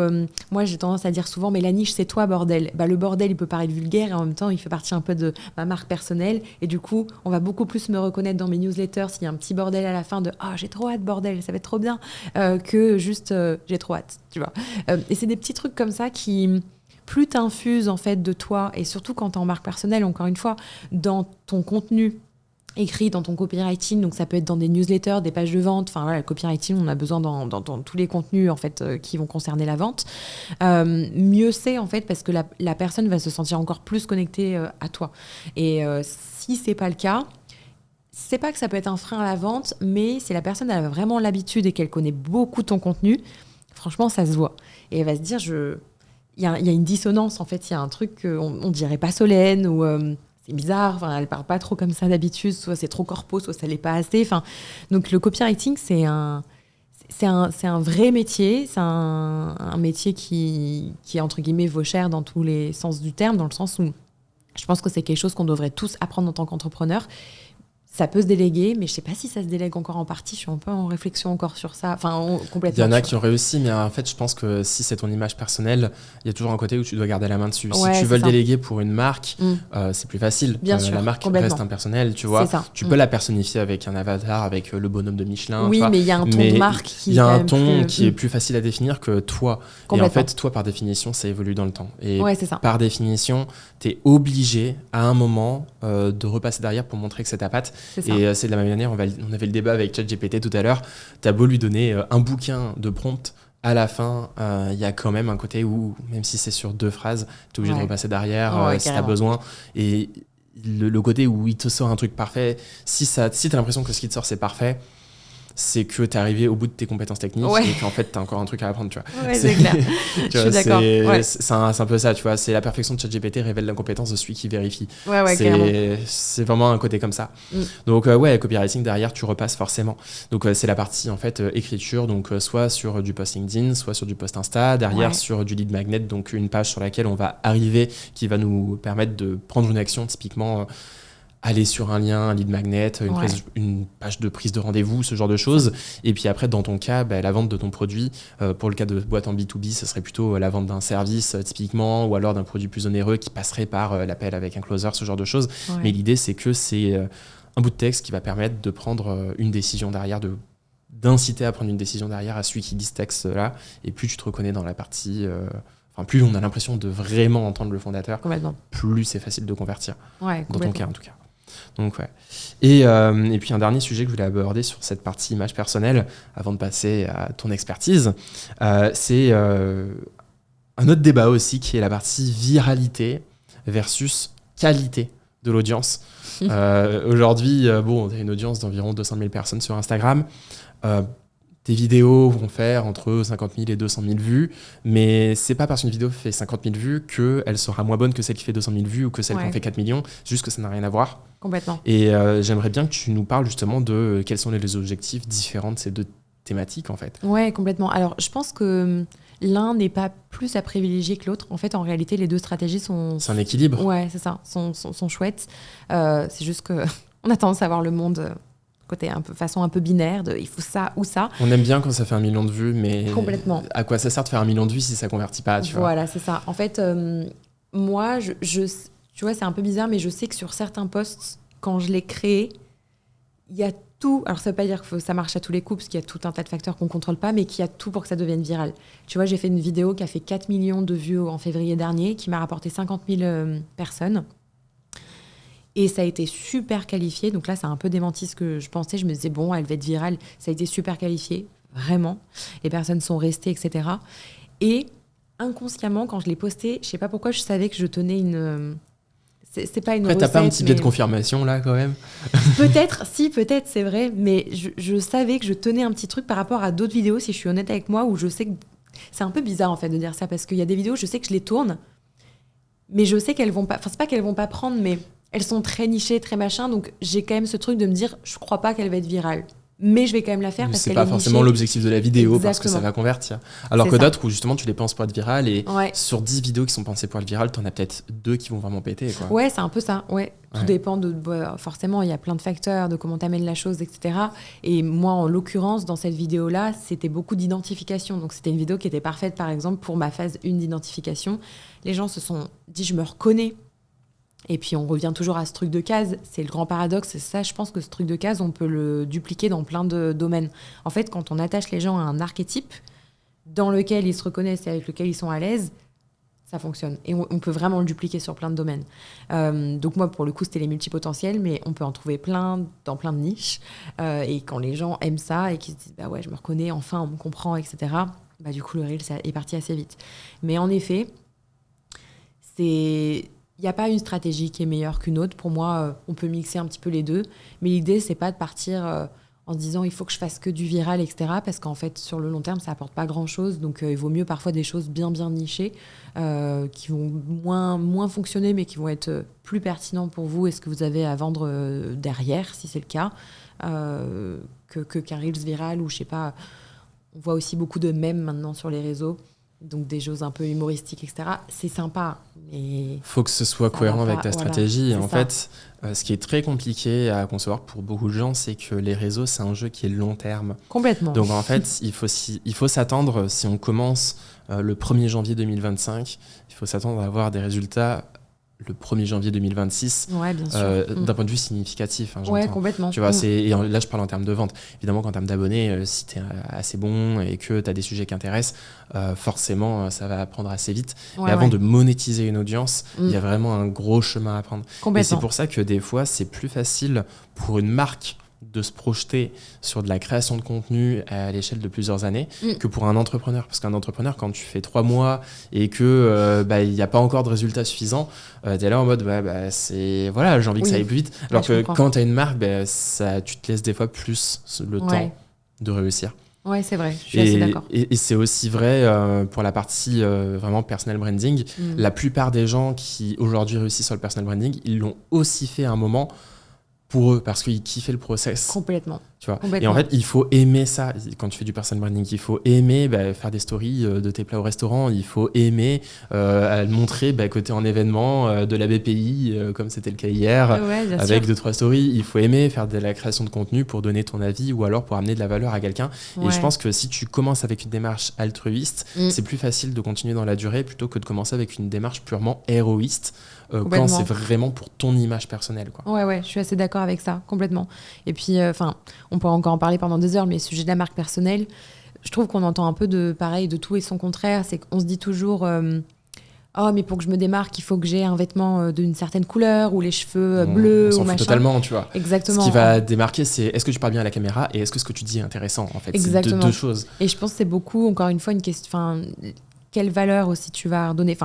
moi j'ai tendance à dire souvent mais la niche c'est toi bordel. Bah, le bordel il peut paraître vulgaire et en même temps il fait partie un peu de ma marque personnelle. Et du coup on va beaucoup plus me reconnaître dans mes newsletters s'il y a un petit bordel à la fin de j'ai trop hâte bordel, ça va être trop bien, que juste j'ai trop hâte, tu vois. Et c'est des petits trucs comme ça qui plus t'infusent en fait de toi, et surtout quand t'es en marque personnelle, encore une fois, dans ton contenu écrit, dans ton copywriting, donc ça peut être dans des newsletters, des pages de vente, enfin voilà, le copywriting, on a besoin dans tous les contenus en fait qui vont concerner la vente. Mieux c'est en fait parce que la personne va se sentir encore plus connectée à toi. Et si c'est pas le cas, c'est pas que ça peut être un frein à la vente, mais si la personne elle a vraiment l'habitude et qu'elle connaît beaucoup ton contenu, franchement ça se voit. Et elle va se dire, il y a une dissonance en fait, il y a un truc qu'on dirait pas Solène ou c'est bizarre, enfin, elle parle pas trop comme ça d'habitude, soit c'est trop corpo, soit ça l'est pas assez. Enfin, donc le copywriting, c'est un vrai métier, c'est un métier qui, entre guillemets, vaut cher dans tous les sens du terme, dans le sens où je pense que c'est quelque chose qu'on devrait tous apprendre en tant qu'entrepreneur. Ça peut se déléguer, mais je sais pas si ça se délègue encore en partie. Je suis un peu en réflexion encore sur ça. Enfin, complètement. Il y en a qui ont réussi, mais en fait, je pense que si c'est ton image personnelle, il y a toujours un côté où tu dois garder la main dessus. Ouais, si tu veux le déléguer pour une marque, c'est plus facile. Bien sûr, la marque reste impersonnelle, tu vois. Tu peux la personnifier avec un avatar, avec le bonhomme de Michelin. Oui, tu vois, mais il y a un ton de marque qui il y a un ton qui est plus facile à définir que toi. Et en fait, toi, par définition, ça évolue dans le temps. Et par définition, tu es obligé, à un moment, de repasser derrière pour montrer que c'est ta patte. Et c'est de la même manière, on avait le débat avec ChatGPT tout à l'heure. T'as beau lui donner un bouquin de prompt, à la fin, il y a quand même un côté où, même si c'est sur 2 phrases, t'es obligé de repasser derrière si t'as besoin. Et le côté où il te sort un truc parfait, si t'as l'impression que ce qui te sort c'est parfait, c'est que t'es arrivé au bout de tes compétences techniques et qu'en fait t'as encore un truc à apprendre, tu vois. Ouais, c'est clair. Je suis d'accord. C'est un peu ça, tu vois. C'est la perfection de ChatGPT révèle l'incompétence de celui qui vérifie. C'est vraiment un côté comme ça. Donc copywriting derrière, tu repasses forcément. Donc c'est la partie en fait écriture, donc soit sur du post LinkedIn, soit sur du post Insta, derrière sur du lead magnet, donc une page sur laquelle on va arriver, qui va nous permettre de prendre une action, typiquement. Aller sur un lien, un lead magnet, une page de prise de rendez-vous, ce genre de choses. Et puis après, dans ton cas, la vente de ton produit. Pour le cas de boîte en B2B, ce serait plutôt la vente d'un service, typiquement, ou alors d'un produit plus onéreux qui passerait par l'appel avec un closer, ce genre de choses. Ouais. Mais l'idée, c'est que c'est un bout de texte qui va permettre de prendre une décision derrière, d'inciter à prendre une décision derrière à celui qui dit ce texte-là. Et plus tu te reconnais dans la partie... plus on a l'impression de vraiment entendre le fondateur, plus c'est facile de convertir. Dans ton cas, en tout cas. Donc et puis un dernier sujet que je voulais aborder sur cette partie image personnelle avant de passer à ton expertise, c'est un autre débat aussi qui est la partie viralité versus qualité de l'audience. Aujourd'hui, tu as une audience d'environ 200 000 personnes sur Instagram. Tes vidéos vont faire entre 50 000 et 200 000 vues, mais c'est pas parce qu'une vidéo fait 50 000 vues qu'elle sera moins bonne que celle qui fait 200 000 vues ou que celle qui en fait 4 millions, c'est juste que ça n'a rien à voir. Complètement. Et j'aimerais bien que tu nous parles justement de quels sont les objectifs différents de ces 2 thématiques en fait. Ouais, complètement. Alors, je pense que l'un n'est pas plus à privilégier que l'autre. En fait, en réalité, les 2 stratégies sont... C'est un équilibre. Ouais, c'est ça, sont chouettes. C'est juste qu'on a tendance à voir le monde... côté façon un peu binaire de il faut ça ou ça. On aime bien quand ça fait 1 million de vues, mais complètement. À quoi ça sert de faire 1 million de vues si ça convertit pas, tu vois. Voilà, c'est ça. En fait, moi, tu vois, c'est un peu bizarre, mais je sais que sur certains posts, quand je les crée, il y a tout. Alors, ça veut pas dire que ça marche à tous les coups, parce qu'il y a tout un tas de facteurs qu'on contrôle pas, mais qu'il y a tout pour que ça devienne viral. Tu vois, j'ai fait une vidéo qui a fait 4 millions de vues en février dernier, qui m'a rapporté 50 000 personnes. Et ça a été super qualifié. Donc là, ça a un peu démenti ce que je pensais. Je me disais, bon, elle va être virale. Ça a été super qualifié, vraiment. Les personnes sont restées, etc. Et inconsciemment, quand je l'ai posté, je sais pas pourquoi, je savais que je tenais une... C'est pas une recette. T'as pas un petit biais de confirmation, là, quand même? Peut-être, c'est vrai. Mais je savais que je tenais un petit truc par rapport à d'autres vidéos, si je suis honnête avec moi, où je sais que... C'est un peu bizarre, en fait, de dire ça, parce qu'il y a des vidéos, je sais que je les tourne, mais je sais qu'elles vont pas... Enfin, c'est pas qu'elles vont pas prendre, mais... Elles sont très nichées, très machin, donc j'ai quand même ce truc de me dire, je crois pas qu'elle va être virale. mais je vais quand même la faire parce c'est qu'elle pas est forcément nichée. l'objectif de la vidéo parce que Exactement. ça va convertir. Alors C'est que ça. d'autres où justement tu les penses pour être viral et Ouais. sur 10 vidéos qui sont pensées pour être viral, t'en as peut-être 2 qui vont vraiment péter, quoi. Ouais, c'est un peu ça. Ouais. Tout Ouais. dépend de. Forcément, il y a plein de facteurs, de comment tu amènes la chose, etc. Et moi, en l'occurrence, dans cette vidéo-là, c'était beaucoup d'identification. Donc, c'était une vidéo qui était parfaite, par exemple, pour ma phase 1 d'identification. Les gens se sont dit, je me reconnais. Et puis, on revient toujours à ce truc de case. C'est le grand paradoxe. C'est ça, je pense que ce truc de case, on peut le dupliquer dans plein de domaines. En fait, quand on attache les gens à un archétype dans lequel ils se reconnaissent et avec lequel ils sont à l'aise, ça fonctionne. Et on peut vraiment le dupliquer sur plein de domaines. Donc moi, pour le coup, c'était les multipotentiels, mais on peut en trouver plein dans plein de niches. Et quand les gens aiment ça et qu'ils se disent « bah ouais, je me reconnais, enfin, on me comprend, etc. », bah du coup, le reel est parti assez vite. Mais en effet, il n'y a pas une stratégie qui est meilleure qu'une autre. Pour moi, on peut mixer un petit peu les deux. Mais l'idée, c'est pas de partir en se disant il faut que je fasse que du viral, etc. Parce qu'en fait, sur le long terme, ça apporte pas grand-chose. Donc, il vaut mieux parfois des choses bien nichées qui vont moins fonctionner, mais qui vont être plus pertinents pour vous et ce que vous avez à vendre derrière, si c'est le cas, qu'un Reels viral ou je sais pas. On voit aussi beaucoup de mèmes maintenant sur les réseaux. Donc des choses un peu humoristiques, etc. C'est sympa, mais... Faut que ce soit cohérent avec ta stratégie. Voilà, en fait, ce qui est très compliqué à concevoir pour beaucoup de gens, c'est que les réseaux, c'est un jeu qui est long terme. Complètement. Donc en fait, il faut s'attendre, si on commence le 1er janvier 2025, il faut s'attendre à avoir des résultats le 1er janvier 2026, ouais, bien sûr. d'un point de vue significatif. Hein, ouais, complètement. Tu vois, là, je parle en termes de vente. Évidemment, qu'en termes d'abonnés, si tu es assez bon et que tu as des sujets qui intéressent, forcément, ça va prendre assez vite. Ouais, mais avant de monétiser une audience, il y a vraiment un gros chemin à prendre. Et c'est pour ça que des fois, c'est plus facile pour une marque de se projeter sur de la création de contenu à l'échelle de plusieurs années que pour un entrepreneur. Parce qu'un entrepreneur, quand tu fais 3 mois et que il n'y a pas encore de résultats suffisants, tu es là en mode voilà, j'ai envie que ça aille plus vite. Alors que quand tu as une marque, tu te laisses des fois plus le temps de réussir. Ouais, c'est vrai, je suis assez d'accord. Et c'est aussi vrai pour la partie vraiment personal branding. La plupart des gens qui aujourd'hui réussissent sur le personal branding, ils l'ont aussi fait à un moment pour eux, parce qu'ils kiffaient le process. Complètement. Tu vois. Et en fait, il faut aimer ça. Quand tu fais du personal branding, il faut aimer faire des stories de tes plats au restaurant. Il faut aimer montrer que tu es en événement de la BPI, comme c'était le cas hier, avec 2-3 stories. Il faut aimer faire de la création de contenu pour donner ton avis ou alors pour amener de la valeur à quelqu'un. Et je pense que si tu commences avec une démarche altruiste, c'est plus facile de continuer dans la durée plutôt que de commencer avec une démarche purement héroïste. Quand c'est vraiment pour ton image personnelle, quoi. Ouais, je suis assez d'accord avec ça, complètement. Et puis, on peut encore en parler pendant des heures, mais le sujet de la marque personnelle, je trouve qu'on entend un peu de tout et son contraire. C'est qu'on se dit toujours oh, mais pour que je me démarque, il faut que j'ai un vêtement d'une certaine couleur ou les cheveux bleus on ou machin. Totalement, tu vois. Exactement. Ce qui va démarquer, c'est est-ce que tu parles bien à la caméra et est-ce que ce que tu dis est intéressant, en fait. Exactement. C'est deux choses. Et je pense que c'est beaucoup, encore une fois, une question. Quelle valeur aussi tu vas redonner.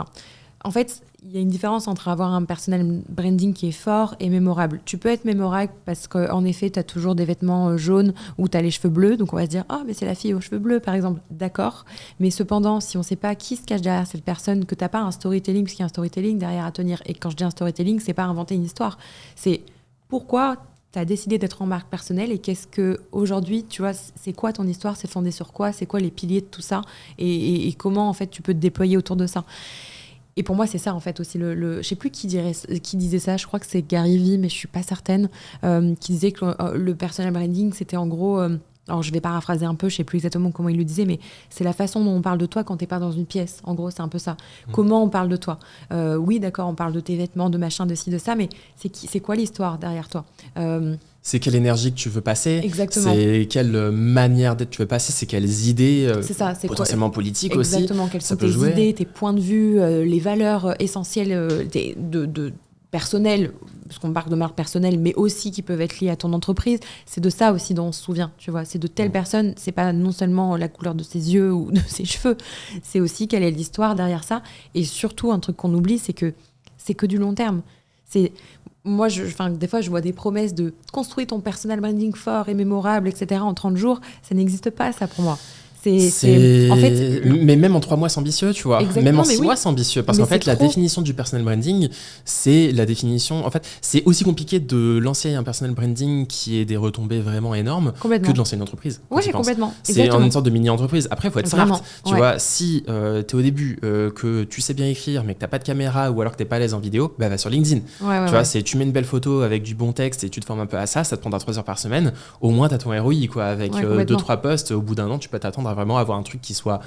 En fait, il y a une différence entre avoir un personal branding qui est fort et mémorable. Tu peux être mémorable parce qu'en effet, tu as toujours des vêtements jaunes ou tu as les cheveux bleus. Donc, on va se dire, mais c'est la fille aux cheveux bleus, par exemple. D'accord. Mais cependant, si on ne sait pas qui se cache derrière cette personne, que tu n'as pas un storytelling, parce qu'il y a un storytelling derrière à tenir. Et quand je dis un storytelling, c'est pas inventer une histoire. C'est pourquoi tu as décidé d'être en marque personnelle et qu'est-ce que aujourd'hui, tu vois, c'est quoi ton histoire, c'est fondé sur quoi, c'est quoi les piliers de tout ça et comment, en fait, tu peux te déployer autour de ça. Et pour moi, c'est ça, en fait, aussi. Je sais plus qui disait ça, je crois que c'est Gary Vee, mais je suis pas certaine, qui disait que le personal branding, c'était en gros... alors, je vais paraphraser un peu, je sais plus exactement comment il le disait, mais c'est la façon dont on parle de toi quand t'es pas dans une pièce. En gros, c'est un peu ça. Comment on parle de toi. Oui, d'accord, on parle de tes vêtements, de machin, de ci, de ça, mais c'est quoi l'histoire derrière toi c'est quelle énergie que tu veux passer. Exactement. C'est quelle manière d'être tu veux passer. C'est quelles idées c'est ça, c'est potentiellement politiques aussi. Exactement, quelles sont tes idées, tes points de vue, les valeurs essentielles de personnelles, parce qu'on parle de marque personnelle, mais aussi qui peuvent être liées à ton entreprise. C'est de ça aussi dont on se souvient, tu vois. C'est de telle personne, c'est pas non seulement la couleur de ses yeux ou de ses cheveux, c'est aussi quelle est l'histoire derrière ça. Et surtout, un truc qu'on oublie, c'est que du long terme. Moi, des fois, je vois des promesses de construire ton personal branding fort et mémorable, etc. en 30 jours. Ça n'existe pas, ça, pour moi. En fait, mais même en 3 mois, c'est ambitieux, tu vois. Exactement, Même en mais 6 mois, c'est ambitieux. Parce Mais qu'en fait, c'est la trop. définition du personal branding, c'est la définition. En fait, c'est aussi compliqué de lancer un personal branding qui ait des retombées vraiment énormes que Complètement. de lancer une entreprise. quand Oui, tu y penses. complètement. C'est Exactement. une sorte de mini-entreprise. Après, il faut être Vraiment, smart. Tu ouais. vois, si t'es au début, que tu sais bien écrire, mais que t'as pas de caméra ou alors que t'es pas à l'aise en vidéo, bah va sur LinkedIn. Tu vois, tu mets une belle photo avec du bon texte et tu te formes un peu à ça te prendra 3 heures par semaine. Au moins, t'as ton ROI, quoi. Avec Ouais, complètement. 2-3 posts, au bout d'un an, tu peux t'attendre à vraiment avoir un truc qui soit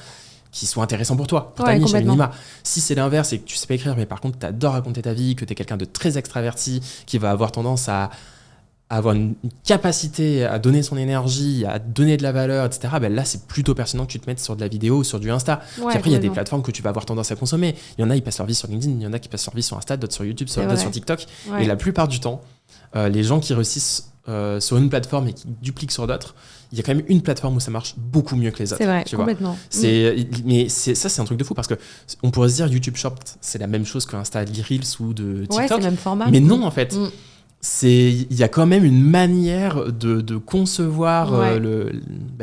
intéressant pour toi, pour Ouais, ta niche à complètement. minima. Si c'est l'inverse et que tu sais pas écrire, mais par contre tu adores raconter ta vie, que tu es quelqu'un de très extraverti, qui va avoir tendance à avoir une capacité à donner son énergie, à donner de la valeur, etc., ben là c'est plutôt pertinent que tu te mettes sur de la vidéo ou sur du Insta. Ouais, Puis après il y a des complètement. plateformes que tu vas avoir tendance à consommer. Il y en a, ils passent leur vie sur LinkedIn, il y en a qui passent leur vie sur Insta, d'autres sur YouTube, C'est d'autres vrai. sur TikTok. Ouais. Et la plupart du temps, les gens qui réussissent sur une plateforme et qui dupliquent sur d'autres, il y a quand même une plateforme où ça marche beaucoup mieux que les autres. C'est vrai, tu vois. complètement. Mais ça, c'est un truc de fou parce que on pourrait se dire YouTube Short, c'est la même chose que Insta Reels ou de TikTok. Ouais, c'est le même format. Mais non, en fait. Mm. Il y a quand même une manière de concevoir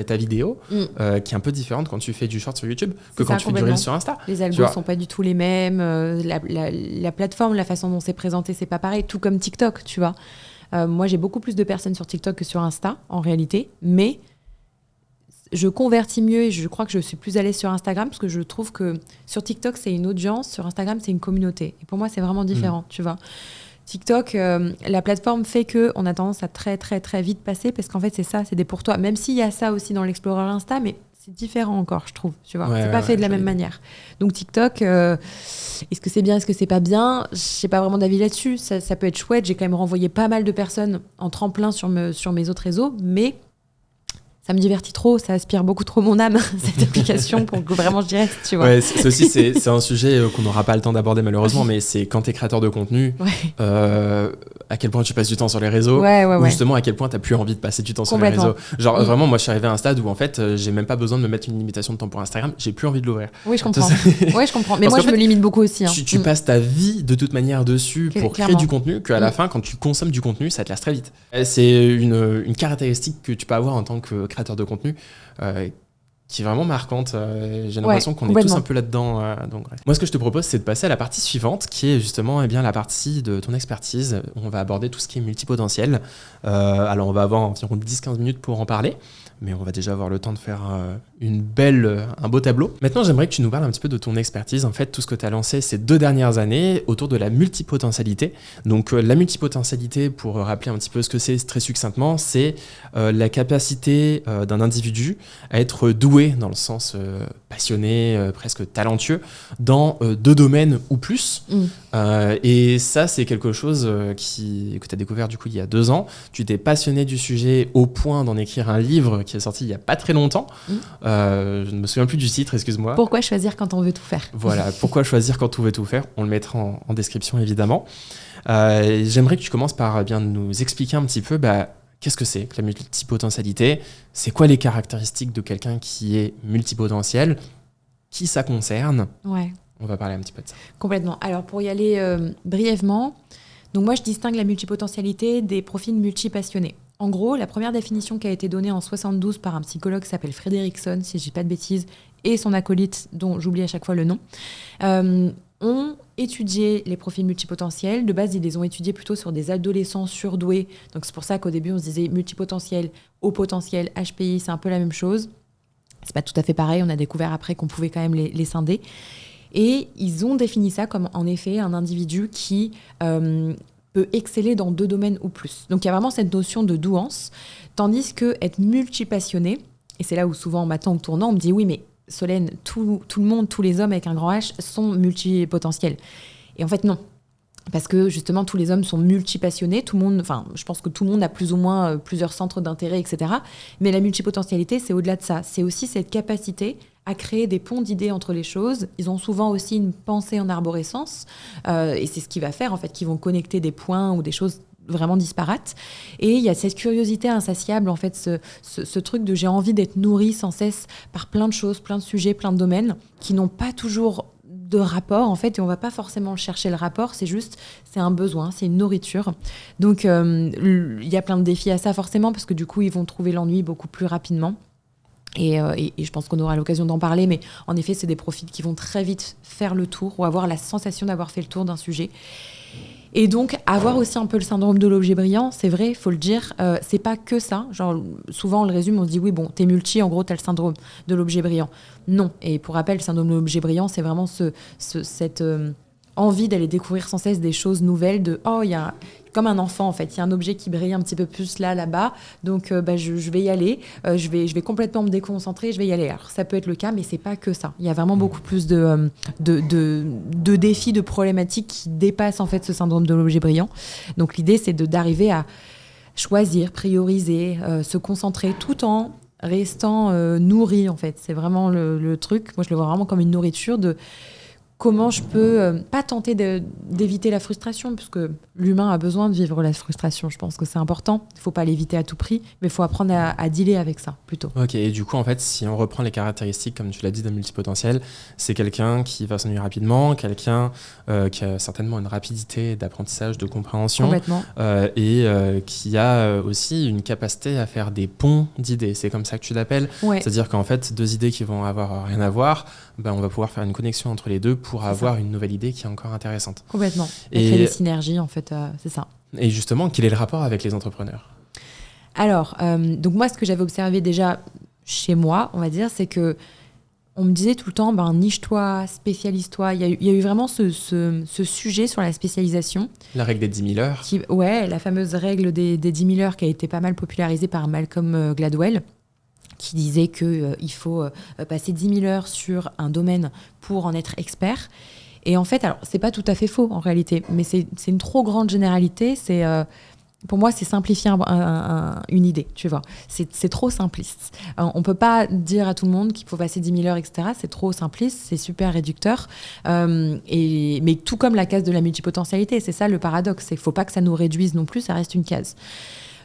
ta vidéo qui est un peu différente quand tu fais du short sur YouTube que quand tu fais du Reel sur Insta. Les algos sont pas du tout les mêmes. La plateforme, la façon dont c'est présenté, c'est pas pareil. Tout comme TikTok, tu vois. Moi, j'ai beaucoup plus de personnes sur TikTok que sur Insta, en réalité. Mais je convertis mieux et je crois que je suis plus à l'aise sur Instagram parce que je trouve que sur TikTok, c'est une audience. Sur Instagram, c'est une communauté. Et pour moi, c'est vraiment différent, tu vois. TikTok, la plateforme fait qu'on a tendance à très, très, très vite passer parce qu'en fait, c'est ça, c'est des pour toi. Même s'il y a ça aussi dans l'Explorer Insta, mais c'est différent encore, je trouve. Tu vois, c'est pas fait de la même manière. Donc, TikTok, est-ce que c'est bien, est-ce que c'est pas bien ? Je n'ai pas vraiment d'avis là-dessus. Ça peut être chouette. J'ai quand même renvoyé pas mal de personnes en tremplin sur mes autres réseaux, mais ça me divertit trop, ça aspire beaucoup trop mon âme, cette application, pour que vraiment j'y reste, tu vois. Ouais, c'est un sujet qu'on n'aura pas le temps d'aborder malheureusement, mais c'est quand tu es créateur de contenu, à quel point tu passes du temps sur les réseaux, ou justement à quel point tu n'as plus envie de passer du temps sur les réseaux. Genre vraiment, moi je suis arrivé à un stade où en fait, j'ai même pas besoin de me mettre une limitation de temps pour Instagram, j'ai plus envie de l'ouvrir. Oui, je comprends. Mais moi je me limite beaucoup aussi. Hein. Tu passes ta vie de toute manière dessus pour créer du contenu, qu'à la fin, quand tu consommes du contenu, ça te lasse très vite. C'est une caractéristique que tu peux avoir en tant que créateur de contenu qui est vraiment marquante. J'ai l'impression qu'on est tous un peu là-dedans. Donc, moi, ce que je te propose, c'est de passer à la partie suivante, qui est justement la partie de ton expertise. On va aborder tout ce qui est multipotentiel. Alors, on va avoir environ 10-15 minutes pour en parler, mais on va déjà avoir le temps de faire un beau tableau. Maintenant, j'aimerais que tu nous parles un petit peu de ton expertise. En fait, tout ce que tu as lancé ces 2 dernières années autour de la multipotentialité. Donc, la multipotentialité, pour rappeler un petit peu ce que c'est très succinctement, c'est la capacité d'un individu à être doué dans le sens passionné, presque talentueux, dans 2 domaines ou plus. Et ça, c'est quelque chose que tu as découvert du coup il y a 2 ans. Tu t'es passionné du sujet au point d'en écrire un livre qui est sorti il n'y a pas très longtemps. Je ne me souviens plus du titre, excuse-moi. Pourquoi choisir quand on veut tout faire ? Voilà, pourquoi choisir quand on veut tout faire ? On le mettra en description évidemment. J'aimerais que tu commences par bien nous expliquer un petit peu qu'est-ce que c'est que la multipotentialité ? C'est quoi les caractéristiques de quelqu'un qui est multipotentiel ? Qui ça concerne ? Ouais. On va parler un petit peu de ça. Complètement. Alors, pour y aller brièvement, donc moi, je distingue la multipotentialité des profils multipassionnés. En gros, la première définition qui a été donnée en 72 par un psychologue qui s'appelle Fredrickson, si je dis pas de bêtises, et son acolyte, dont j'oublie à chaque fois le nom, ont étudié les profils multipotentiels. De base, ils les ont étudiés plutôt sur des adolescents surdoués. Donc, c'est pour ça qu'au début, on se disait multipotentiel, haut potentiel, HPI, c'est un peu la même chose. C'est pas tout à fait pareil. On a découvert après qu'on pouvait quand même les scinder. Et ils ont défini ça comme, en effet, un individu qui peut exceller dans 2 domaines ou plus. Donc, il y a vraiment cette notion de douance. Tandis qu'être multipassionné, et c'est là où souvent, en m'attend au tournant, on me dit « Oui, mais Solène, tout le monde, tous les hommes avec un grand H sont multipotentiels. » Et en fait, non. Parce que justement, tous les hommes sont multipassionnés. Je pense que tout le monde a plus ou moins plusieurs centres d'intérêt, etc. Mais la multipotentialité, c'est au-delà de ça. C'est aussi cette capacité à créer des ponts d'idées entre les choses. Ils ont souvent aussi une pensée en arborescence. Et c'est ce qui va faire, en fait, qu'ils vont connecter des points ou des choses vraiment disparates. Et il y a cette curiosité insatiable, en fait, ce truc de j'ai envie d'être nourrie sans cesse par plein de choses, plein de sujets, plein de domaines qui n'ont pas toujours de rapport, en fait, et on va pas forcément chercher le rapport, c'est un besoin, c'est une nourriture. Donc, il y a plein de défis à ça, forcément, parce que du coup, ils vont trouver l'ennui beaucoup plus rapidement. Et je pense qu'on aura l'occasion d'en parler, mais en effet, c'est des profils qui vont très vite faire le tour ou avoir la sensation d'avoir fait le tour d'un sujet. Et donc, avoir aussi un peu le syndrome de l'objet brillant, c'est vrai, il faut le dire, c'est pas que ça. Genre, souvent, on le résume, on se dit, oui, bon, t'es multi, en gros, t'as le syndrome de l'objet brillant. Non. Et pour rappel, le syndrome de l'objet brillant, c'est vraiment cette envie d'aller découvrir sans cesse des choses nouvelles, il y a comme un enfant en fait, il y a un objet qui brille un petit peu plus là-bas, donc je vais y aller, je vais complètement me déconcentrer, je vais y aller. Alors ça peut être le cas, mais c'est pas que ça. Il y a vraiment beaucoup plus de défis, de problématiques qui dépassent en fait ce syndrome de l'objet brillant. Donc l'idée c'est d'arriver à choisir, prioriser, se concentrer tout en restant nourri en fait. C'est vraiment le truc. Moi je le vois vraiment comme une nourriture de comment je peux pas tenter d'éviter la frustration, puisque l'humain a besoin de vivre la frustration. Je pense que c'est important. Il ne faut pas l'éviter à tout prix, mais il faut apprendre à dealer avec ça, plutôt. Ok, et du coup, en fait, si on reprend les caractéristiques, comme tu l'as dit, d'un multipotentiel, c'est quelqu'un qui va s'ennuyer rapidement, quelqu'un qui a certainement une rapidité d'apprentissage, de compréhension. Complètement. Et qui a aussi une capacité à faire des ponts d'idées. C'est comme ça que tu l'appelles. Ouais. C'est-à-dire qu'en fait, deux idées qui vont avoir rien à voir, on va pouvoir faire une connexion entre les deux pour avoir une nouvelle idée qui est encore intéressante. Complètement. Et créer des synergies, en fait, c'est ça. Et justement, quel est le rapport avec les entrepreneurs ? Alors, donc moi, ce que j'avais observé déjà chez moi, on va dire, c'est que on me disait tout le temps, niche-toi, spécialise-toi. Il y a eu vraiment ce sujet sur la spécialisation. La règle des 10 000 heures. La fameuse règle des 10 000 heures qui a été pas mal popularisée par Malcolm Gladwell, qui disait qu'il faut passer 10 000 heures sur un domaine pour en être expert. Et en fait, alors, c'est pas tout à fait faux en réalité, mais c'est une trop grande généralité. Pour moi, c'est simplifier une idée, tu vois. C'est trop simpliste. On peut pas dire à tout le monde qu'il faut passer 10 000 heures, etc. C'est trop simpliste, c'est super réducteur. Mais tout comme la case de la multipotentialité, c'est ça le paradoxe. Il faut pas que ça nous réduise non plus, ça reste une case.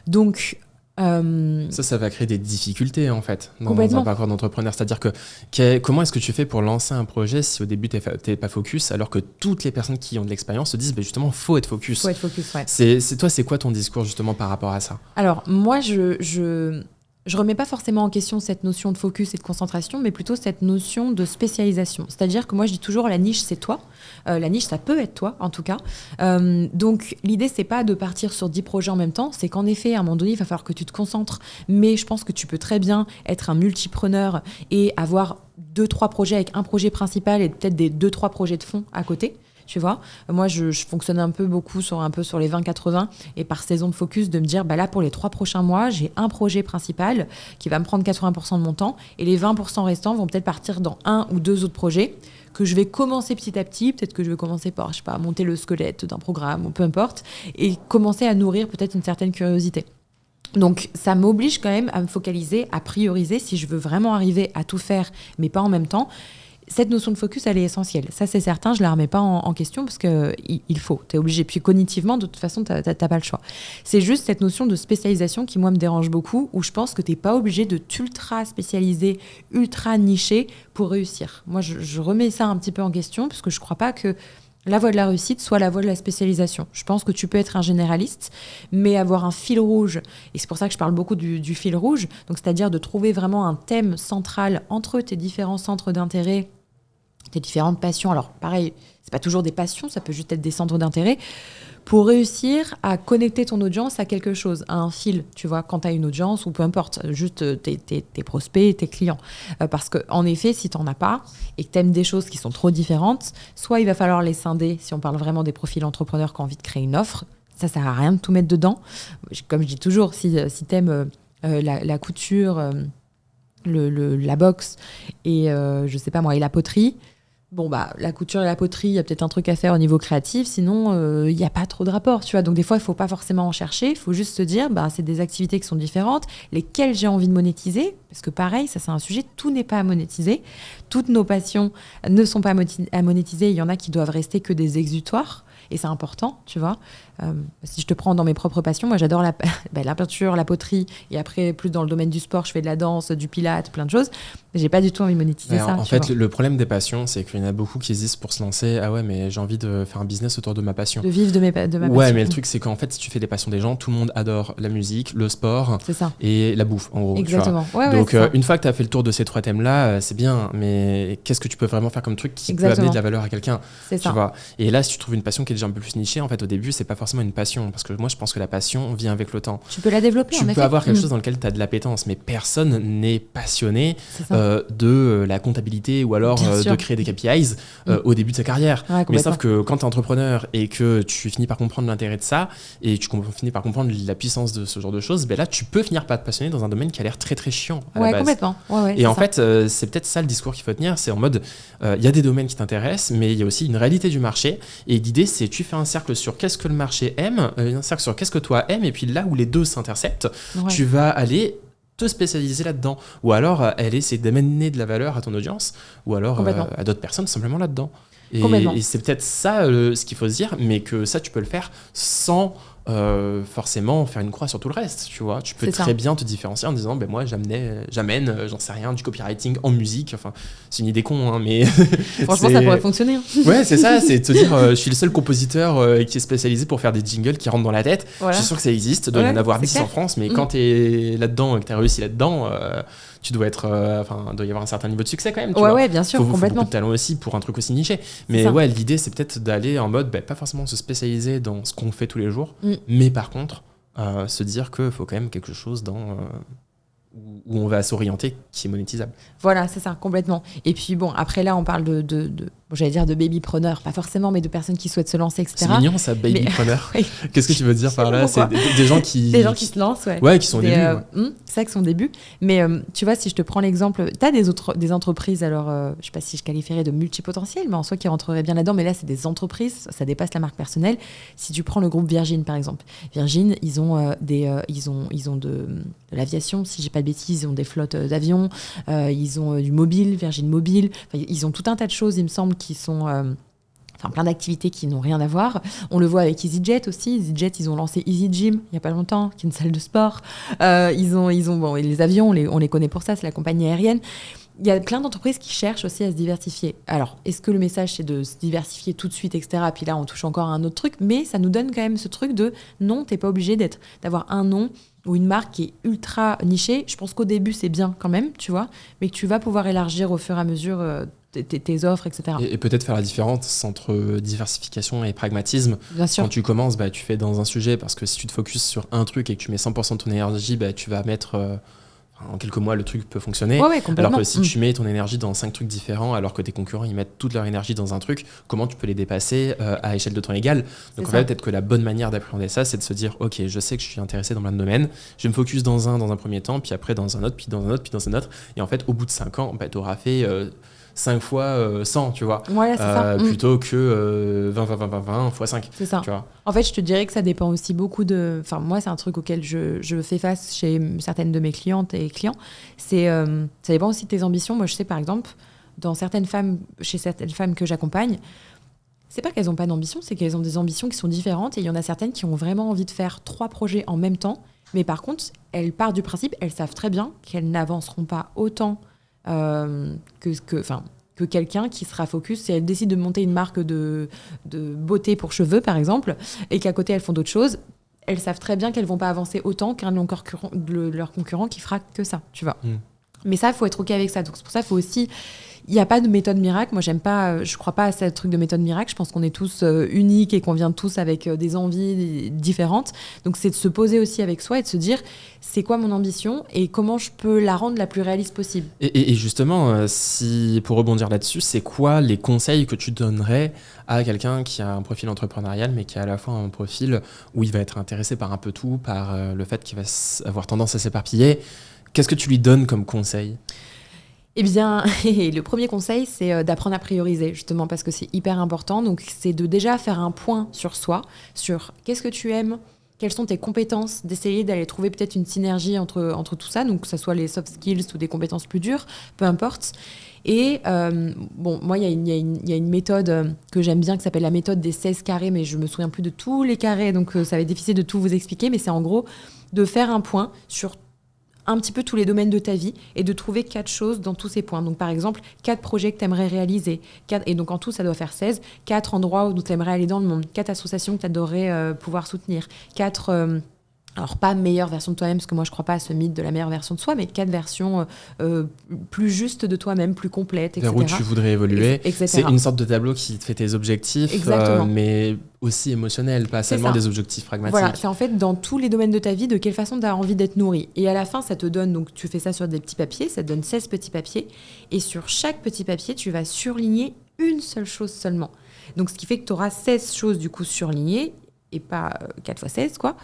Donc... Ça va créer des difficultés en fait dans un parcours d'entrepreneur. C'est-à-dire que comment est-ce que tu fais pour lancer un projet si au début t'es pas focus, alors que toutes les personnes qui ont de l'expérience se disent justement faut être focus. Faut être focus, ouais. C'est quoi ton discours justement par rapport à ça ? Alors moi je remets pas forcément en question cette notion de focus et de concentration, mais plutôt cette notion de spécialisation. C'est-à-dire que moi, je dis toujours, la niche, c'est toi. La niche, ça peut être toi, en tout cas. Donc, l'idée, c'est pas de partir sur 10 projets en même temps. C'est qu'en effet, à un moment donné, il va falloir que tu te concentres. Mais je pense que tu peux très bien être un multipreneur et avoir 2-3 projets avec un projet principal et peut-être des 2-3 projets de fond à côté. Tu vois, moi, je fonctionne un peu sur les 20-80 et par saison de focus, de me dire, là, pour les 3 prochains mois, j'ai un projet principal qui va me prendre 80% de mon temps et les 20% restants vont peut-être partir dans 1 ou 2 autres projets que je vais commencer petit à petit. Peut-être que je vais commencer par, monter le squelette d'un programme ou peu importe et commencer à nourrir peut-être une certaine curiosité. Donc, ça m'oblige quand même à me focaliser, à prioriser si je veux vraiment arriver à tout faire, mais pas en même temps. Cette notion de focus, elle est essentielle. Ça, c'est certain, je ne la remets pas en question parce qu'il faut, tu es obligé. Puis cognitivement, de toute façon, tu n'as pas le choix. C'est juste cette notion de spécialisation qui, moi, me dérange beaucoup, où je pense que tu n'es pas obligé de t'ultra spécialiser, ultra nicher pour réussir. Moi, je remets ça un petit peu en question parce que je ne crois pas que la voie de la réussite soit la voie de la spécialisation. Je pense que tu peux être un généraliste, mais avoir un fil rouge, et c'est pour ça que je parle beaucoup du fil rouge, donc c'est-à-dire de trouver vraiment un thème central entre tes différents centres d'intérêt, tes différentes passions. Alors pareil, c'est pas toujours des passions, ça peut juste être des centres d'intérêt, pour réussir à connecter ton audience à quelque chose, à un fil, tu vois, quand tu as une audience ou peu importe, juste tes prospects, tes clients. Parce qu'en effet, si tu n'en as pas et que tu aimes des choses qui sont trop différentes, soit il va falloir les scinder, si on parle vraiment des profils entrepreneurs qui ont envie de créer une offre, ça sert à rien de tout mettre dedans. Comme je dis toujours, si tu aimes la couture, la boxe et je sais pas moi, et la poterie, la couture et la poterie, il y a peut-être un truc à faire au niveau créatif, sinon il n'y a pas trop de rapport, tu vois. Donc des fois, il ne faut pas forcément en chercher, il faut juste se dire, c'est des activités qui sont différentes, lesquelles j'ai envie de monétiser, parce que pareil, ça c'est un sujet, tout n'est pas à monétiser, toutes nos passions ne sont pas à monétiser, il y en a qui doivent rester que des exutoires, et c'est important, tu vois. Si je te prends dans mes propres passions, moi j'adore la peinture, la poterie, et après plus dans le domaine du sport, je fais de la danse, du pilate, plein de choses. J'ai pas du tout envie de monétiser ça. En fait, le problème des passions, c'est qu'il y en a beaucoup qui hésitent pour se lancer. Ah ouais, mais j'ai envie de faire un business autour de ma passion. De vivre de ma passion. Ouais, mais le truc, c'est qu'en fait, si tu fais les passions des gens, tout le monde adore la musique, le sport et la bouffe, en gros. Exactement. Donc, une fois que tu as fait le tour de ces 3 thèmes-là, c'est bien, mais qu'est-ce que tu peux vraiment faire comme truc qui peut amener de la valeur à quelqu'un? C'est ça. Vois. Et là, si tu trouves une passion qui est déjà un peu plus nichée, en fait, au début, c'est pas forcément une passion. Parce que moi, je pense que la passion vient avec le temps. Tu peux la développer, Tu peux avoir quelque chose dans lequel tu as de l'appétence, mais personne n'est passionné de la comptabilité ou alors de créer des KPIs au début de sa carrière. Ouais, mais sauf que quand tu es entrepreneur et que tu finis par comprendre l'intérêt de ça et tu finis par comprendre la puissance de ce genre de choses, ben là, tu peux finir par te passionner dans un domaine qui a l'air très très chiant à la base. Complètement. Et en fait, c'est peut-être ça le discours qu'il faut tenir, c'est en mode, il y a des domaines qui t'intéressent, mais il y a aussi une réalité du marché. Et l'idée, c'est tu fais un cercle sur qu'est-ce que le marché aime, un cercle sur qu'est-ce que toi aimes, et puis là où les deux s'interceptent, tu vas aller te spécialiser là-dedans. Ou alors, aller essayer d'amener de la valeur à ton audience, ou alors à d'autres personnes simplement là-dedans. Et c'est peut-être ça ce qu'il faut se dire, mais que ça, tu peux le faire sans forcément faire une croix sur tout le reste, tu vois. Tu peux très bien te différencier en disant, ben moi, j'amène, j'en sais rien, du copywriting en musique. Enfin, c'est une idée con, hein, mais... Franchement, ça pourrait fonctionner. Hein. Ouais, c'est ça, c'est de te dire, je suis le seul compositeur qui est spécialisé pour faire des jingles qui rentrent dans la tête. Voilà. Je suis sûr que ça existe, il doit y en avoir 10 en France, mais quand t'es là-dedans et que t'as réussi là-dedans... tu dois être, doit y avoir un certain niveau de succès quand même. Tu vois. Ouais, bien sûr, complètement. Faut beaucoup de talent aussi pour un truc aussi niché. Mais ouais, l'idée, c'est peut-être d'aller en mode, pas forcément se spécialiser dans ce qu'on fait tous les jours, mais par contre, se dire qu'il faut quand même quelque chose où on va s'orienter qui est monétisable. Voilà, c'est ça, complètement. Et puis bon, après là, on parle j'allais dire de babypreneurs, pas forcément, mais de personnes qui souhaitent se lancer, etc. C'est mignon ça, babypreneur. Oui. Qu'est-ce que tu veux dire par là? C'est des gens qui... Des gens qui se lancent, ouais. Ouais, qui sont au début. C'est ça, qui sont au début. Mais tu vois, si je te prends l'exemple, tu as des entreprises, alors je sais pas si je qualifierais de multipotentielles, mais en soi qui rentreraient bien là-dedans, mais là, c'est des entreprises, ça dépasse la marque personnelle. Si tu prends le groupe Virgin, par exemple. Virgin, ils ont de l'aviation, si j'ai pas de bêtises, ils ont des flottes d'avions, ils ont du mobile, Virgin Mobile, ils ont tout un tas de choses, il me semble, qui sont... plein d'activités qui n'ont rien à voir. On le voit avec EasyJet aussi. EasyJet, ils ont lancé EasyGym il n'y a pas longtemps, qui est une salle de sport. Ils ont les avions, on les connaît pour ça, c'est la compagnie aérienne. Il y a plein d'entreprises qui cherchent aussi à se diversifier. Alors, est-ce que le message, c'est de se diversifier tout de suite, etc. Puis là, on touche encore à un autre truc, mais ça nous donne quand même ce truc de non, t'es pas obligé d'avoir un nom ou une marque qui est ultra nichée. Je pense qu'au début, c'est bien quand même, tu vois, mais que tu vas pouvoir élargir au fur et à mesure tes offres, etc. Et peut-être faire la différence entre diversification et pragmatisme. Bien sûr. Quand tu commences, tu fais dans un sujet, parce que si tu te focuses sur un truc et que tu mets 100% de ton énergie, tu vas mettre... en quelques mois, le truc peut fonctionner. Ouais, complètement. Alors que si tu mets ton énergie dans 5 trucs différents, alors que tes concurrents, ils mettent toute leur énergie dans un truc, comment tu peux les dépasser à échelle de temps égale? Donc en fait, peut-être que la bonne manière d'appréhender ça, c'est de se dire, ok, je sais que je suis intéressé dans plein de domaines, je vais me focus dans un premier temps, puis après dans un autre, puis dans un autre, puis dans un autre. Et en fait, au bout de 5 ans, tu auras fait 5 fois 100, tu vois. Ouais, c'est ça. Plutôt que 20 fois 5. C'est ça. Tu vois. En fait, je te dirais que ça dépend aussi beaucoup de... Enfin, moi, c'est un truc auquel je fais face chez certaines de mes clientes et clients. Ça dépend aussi de tes ambitions. Moi, je sais, par exemple, chez certaines femmes que j'accompagne, c'est pas qu'elles n'ont pas d'ambition, c'est qu'elles ont des ambitions qui sont différentes. Et il y en a certaines qui ont vraiment envie de faire 3 projets en même temps. Mais par contre, elles partent du principe, elles savent très bien qu'elles n'avanceront pas autant que quelqu'un qui sera focus. Si elles décident de monter une marque de beauté pour cheveux, par exemple, et qu'à côté, elles font d'autres choses, elles savent très bien qu'elles vont pas avancer autant qu'un de leur concurrent qui fera que ça, tu vois. Mais ça, il faut être OK avec ça. Donc, c'est pour ça qu'il faut aussi... Il n'y a pas de méthode miracle. Moi, je crois pas à ce truc de méthode miracle. Je pense qu'on est tous uniques et qu'on vient tous avec des envies différentes. Donc, c'est de se poser aussi avec soi et de se dire, c'est quoi mon ambition et comment je peux la rendre la plus réaliste possible. Et justement, pour rebondir là-dessus, c'est quoi les conseils que tu donnerais à quelqu'un qui a un profil entrepreneurial, mais qui a à la fois un profil où il va être intéressé par un peu tout, par le fait qu'il va avoir tendance à s'éparpiller? Qu'est-ce que tu lui donnes comme conseil ? Eh bien, le premier conseil, c'est d'apprendre à prioriser, justement, parce que c'est hyper important. Donc, c'est de déjà faire un point sur soi, sur qu'est-ce que tu aimes, quelles sont tes compétences, d'essayer d'aller trouver peut-être une synergie entre tout ça, donc que ce soit les soft skills ou des compétences plus dures, peu importe. Et moi, il y a une méthode que j'aime bien qui s'appelle la méthode des 16 carrés, mais je me souviens plus de tous les carrés, donc ça va être difficile de tout vous expliquer, mais c'est en gros de faire un point sur un petit peu tous les domaines de ta vie et de trouver 4 choses dans tous ces points. Donc, par exemple, 4 projets que tu aimerais réaliser. Et donc, en tout, ça doit faire 16. 4 endroits où tu aimerais aller dans le monde. 4 associations que tu adorerais pouvoir soutenir. 4... alors, pas meilleure version de toi-même, parce que moi, je crois pas à ce mythe de la meilleure version de soi, mais 4 versions plus justes de toi-même, plus complètes, etc. Vers où tu voudrais évoluer. Etc. C'est une sorte de tableau qui te fait tes objectifs, mais aussi émotionnels, pas seulement des objectifs pragmatiques. Voilà, c'est en fait dans tous les domaines de ta vie, de quelle façon tu as envie d'être nourri. Et à la fin, ça te donne, donc tu fais ça sur des petits papiers, ça te donne 16 petits papiers, et sur chaque petit papier, tu vas surligner une seule chose seulement. Donc, ce qui fait que tu auras 16 choses, du coup, surlignées, et pas 4 fois 16, quoi.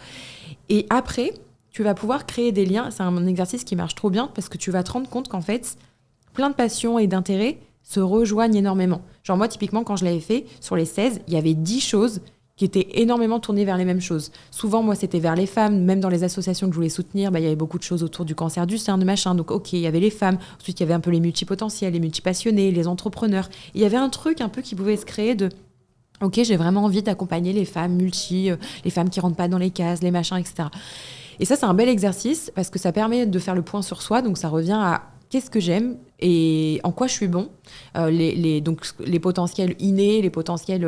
Et après, tu vas pouvoir créer des liens. C'est un exercice qui marche trop bien parce que tu vas te rendre compte qu'en fait, plein de passions et d'intérêts se rejoignent énormément. Genre moi, typiquement, quand je l'avais fait, sur les 16, il y avait 10 choses qui étaient énormément tournées vers les mêmes choses. Souvent, moi, c'était vers les femmes. Même dans les associations que je voulais soutenir, il y avait beaucoup de choses autour du cancer du sein, de machin. Donc, OK, il y avait les femmes. Ensuite, il y avait un peu les multipotentiels, les multipassionnés, les entrepreneurs. Et il y avait un truc un peu qui pouvait se créer de... OK, j'ai vraiment envie d'accompagner les femmes les femmes qui rentrent pas dans les cases, les machins, etc. Et ça, c'est un bel exercice parce que ça permet de faire le point sur soi. Donc, ça revient à qu'est-ce que j'aime et en quoi je suis bon. Donc, les potentiels innés, les potentiels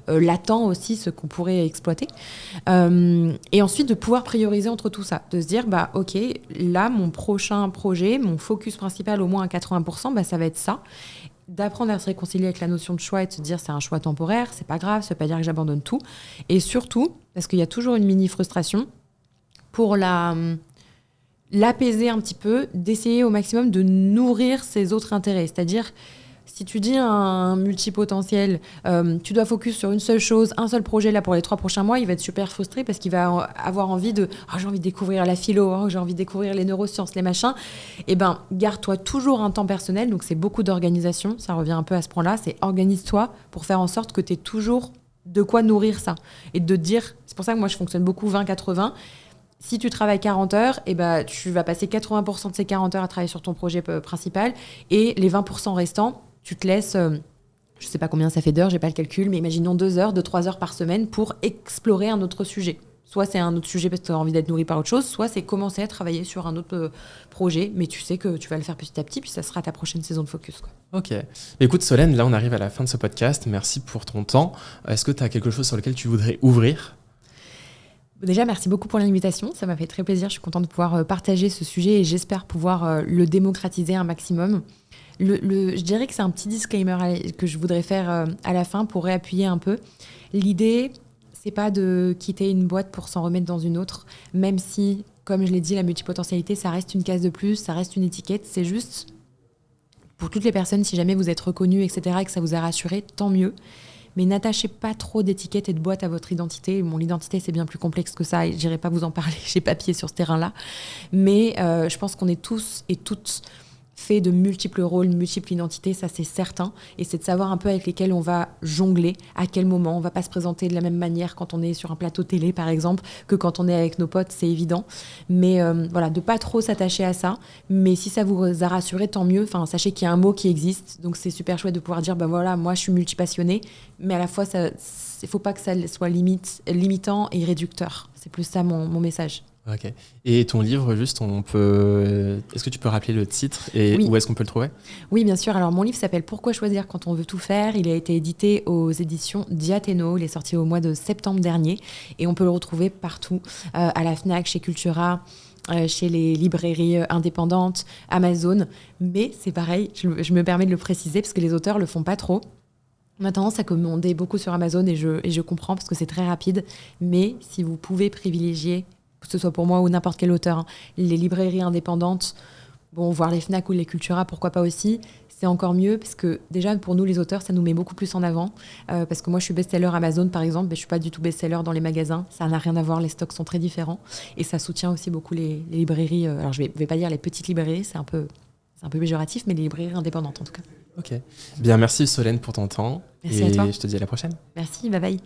latents aussi, ceux qu'on pourrait exploiter. Et ensuite, de pouvoir prioriser entre tout ça. De se dire, OK, là, mon prochain projet, mon focus principal au moins à 80%, ça va être ça. D'apprendre à se réconcilier avec la notion de choix et de se dire c'est un choix temporaire, c'est pas grave, ça veut pas dire que j'abandonne tout. Et surtout, parce qu'il y a toujours une mini frustration, pour l'apaiser un petit peu, d'essayer au maximum de nourrir ses autres intérêts. C'est-à-dire, si tu dis à un multipotentiel, tu dois focus sur une seule chose, un seul projet là pour les 3 prochains mois, il va être super frustré parce qu'il va avoir envie de « j'ai envie de découvrir la philo, j'ai envie de découvrir les neurosciences, les machins ». Eh bien, garde-toi toujours un temps personnel, donc c'est beaucoup d'organisation, ça revient un peu à ce point-là, c'est organise-toi pour faire en sorte que tu aies toujours de quoi nourrir ça. Et de te dire, c'est pour ça que moi je fonctionne beaucoup 20-80, si tu travailles 40 heures, tu vas passer 80% de ces 40 heures à travailler sur ton projet principal et les 20% restants, tu te laisses, je ne sais pas combien ça fait d'heures, je n'ai pas le calcul, mais imaginons 2 heures, 2-3 heures par semaine pour explorer un autre sujet. Soit c'est un autre sujet parce que tu as envie d'être nourri par autre chose, soit c'est commencer à travailler sur un autre projet, mais tu sais que tu vas le faire petit à petit, puis ça sera ta prochaine saison de focus, quoi. Ok. Écoute Solène, là on arrive à la fin de ce podcast, merci pour ton temps. Est-ce que tu as quelque chose sur lequel tu voudrais ouvrir ? Déjà, merci beaucoup pour l'invitation. Ça m'a fait très plaisir. Je suis contente de pouvoir partager ce sujet et j'espère pouvoir le démocratiser un maximum. Je dirais que c'est un petit disclaimer que je voudrais faire à la fin pour réappuyer un peu. L'idée, c'est pas de quitter une boîte pour s'en remettre dans une autre, même si, comme je l'ai dit, la multipotentialité, ça reste une case de plus, ça reste une étiquette. C'est juste, pour toutes les personnes, si jamais vous êtes reconnus, etc., et que ça vous a rassuré, tant mieux. Mais n'attachez pas trop d'étiquettes et de boîtes à votre identité. L'identité, c'est bien plus complexe que ça et je n'irai pas vous en parler, j'ai pas pied sur ce terrain-là. Mais je pense qu'on est tous et toutes faits de multiples rôles, multiples identités, ça c'est certain. Et c'est de savoir un peu avec lesquels on va jongler, à quel moment. On ne va pas se présenter de la même manière quand on est sur un plateau télé, par exemple, que quand on est avec nos potes, c'est évident. Mais voilà, de ne pas trop s'attacher à ça. Mais si ça vous a rassuré, tant mieux. Enfin, sachez qu'il y a un mot qui existe. Donc c'est super chouette de pouvoir dire, voilà, moi je suis multipassionnée. Mais à la fois, il ne faut pas que ça soit limitant et réducteur. C'est plus ça mon message. Ok. Et ton livre, juste, est-ce que tu peux rappeler le titre et oui. Où est-ce qu'on peut le trouver ? Oui, bien sûr. Alors, mon livre s'appelle « Pourquoi choisir quand on veut tout faire ?» Il a été édité aux éditions Diathéno. Il est sorti au mois de septembre dernier et on peut le retrouver partout, à la Fnac, chez Cultura, chez les librairies indépendantes, Amazon. Mais c'est pareil, je me permets de le préciser parce que les auteurs le font pas trop. On a tendance à commander beaucoup sur Amazon et je comprends parce que c'est très rapide. Mais si vous pouvez privilégier, que ce soit pour moi ou n'importe quel auteur, les librairies indépendantes, voir les Fnac ou les Cultura, pourquoi pas aussi, c'est encore mieux parce que déjà pour nous les auteurs, ça nous met beaucoup plus en avant. Parce que moi je suis best-seller Amazon par exemple, mais je suis pas du tout best-seller dans les magasins. Ça n'a rien à voir, les stocks sont très différents. Et ça soutient aussi beaucoup les librairies. Alors je vais pas dire les petites librairies, c'est un peu péjoratif, mais les librairies indépendantes en tout cas. Ok. Bien, merci Solène pour ton temps. Merci à toi. Et je te dis à la prochaine. Merci, bye bye.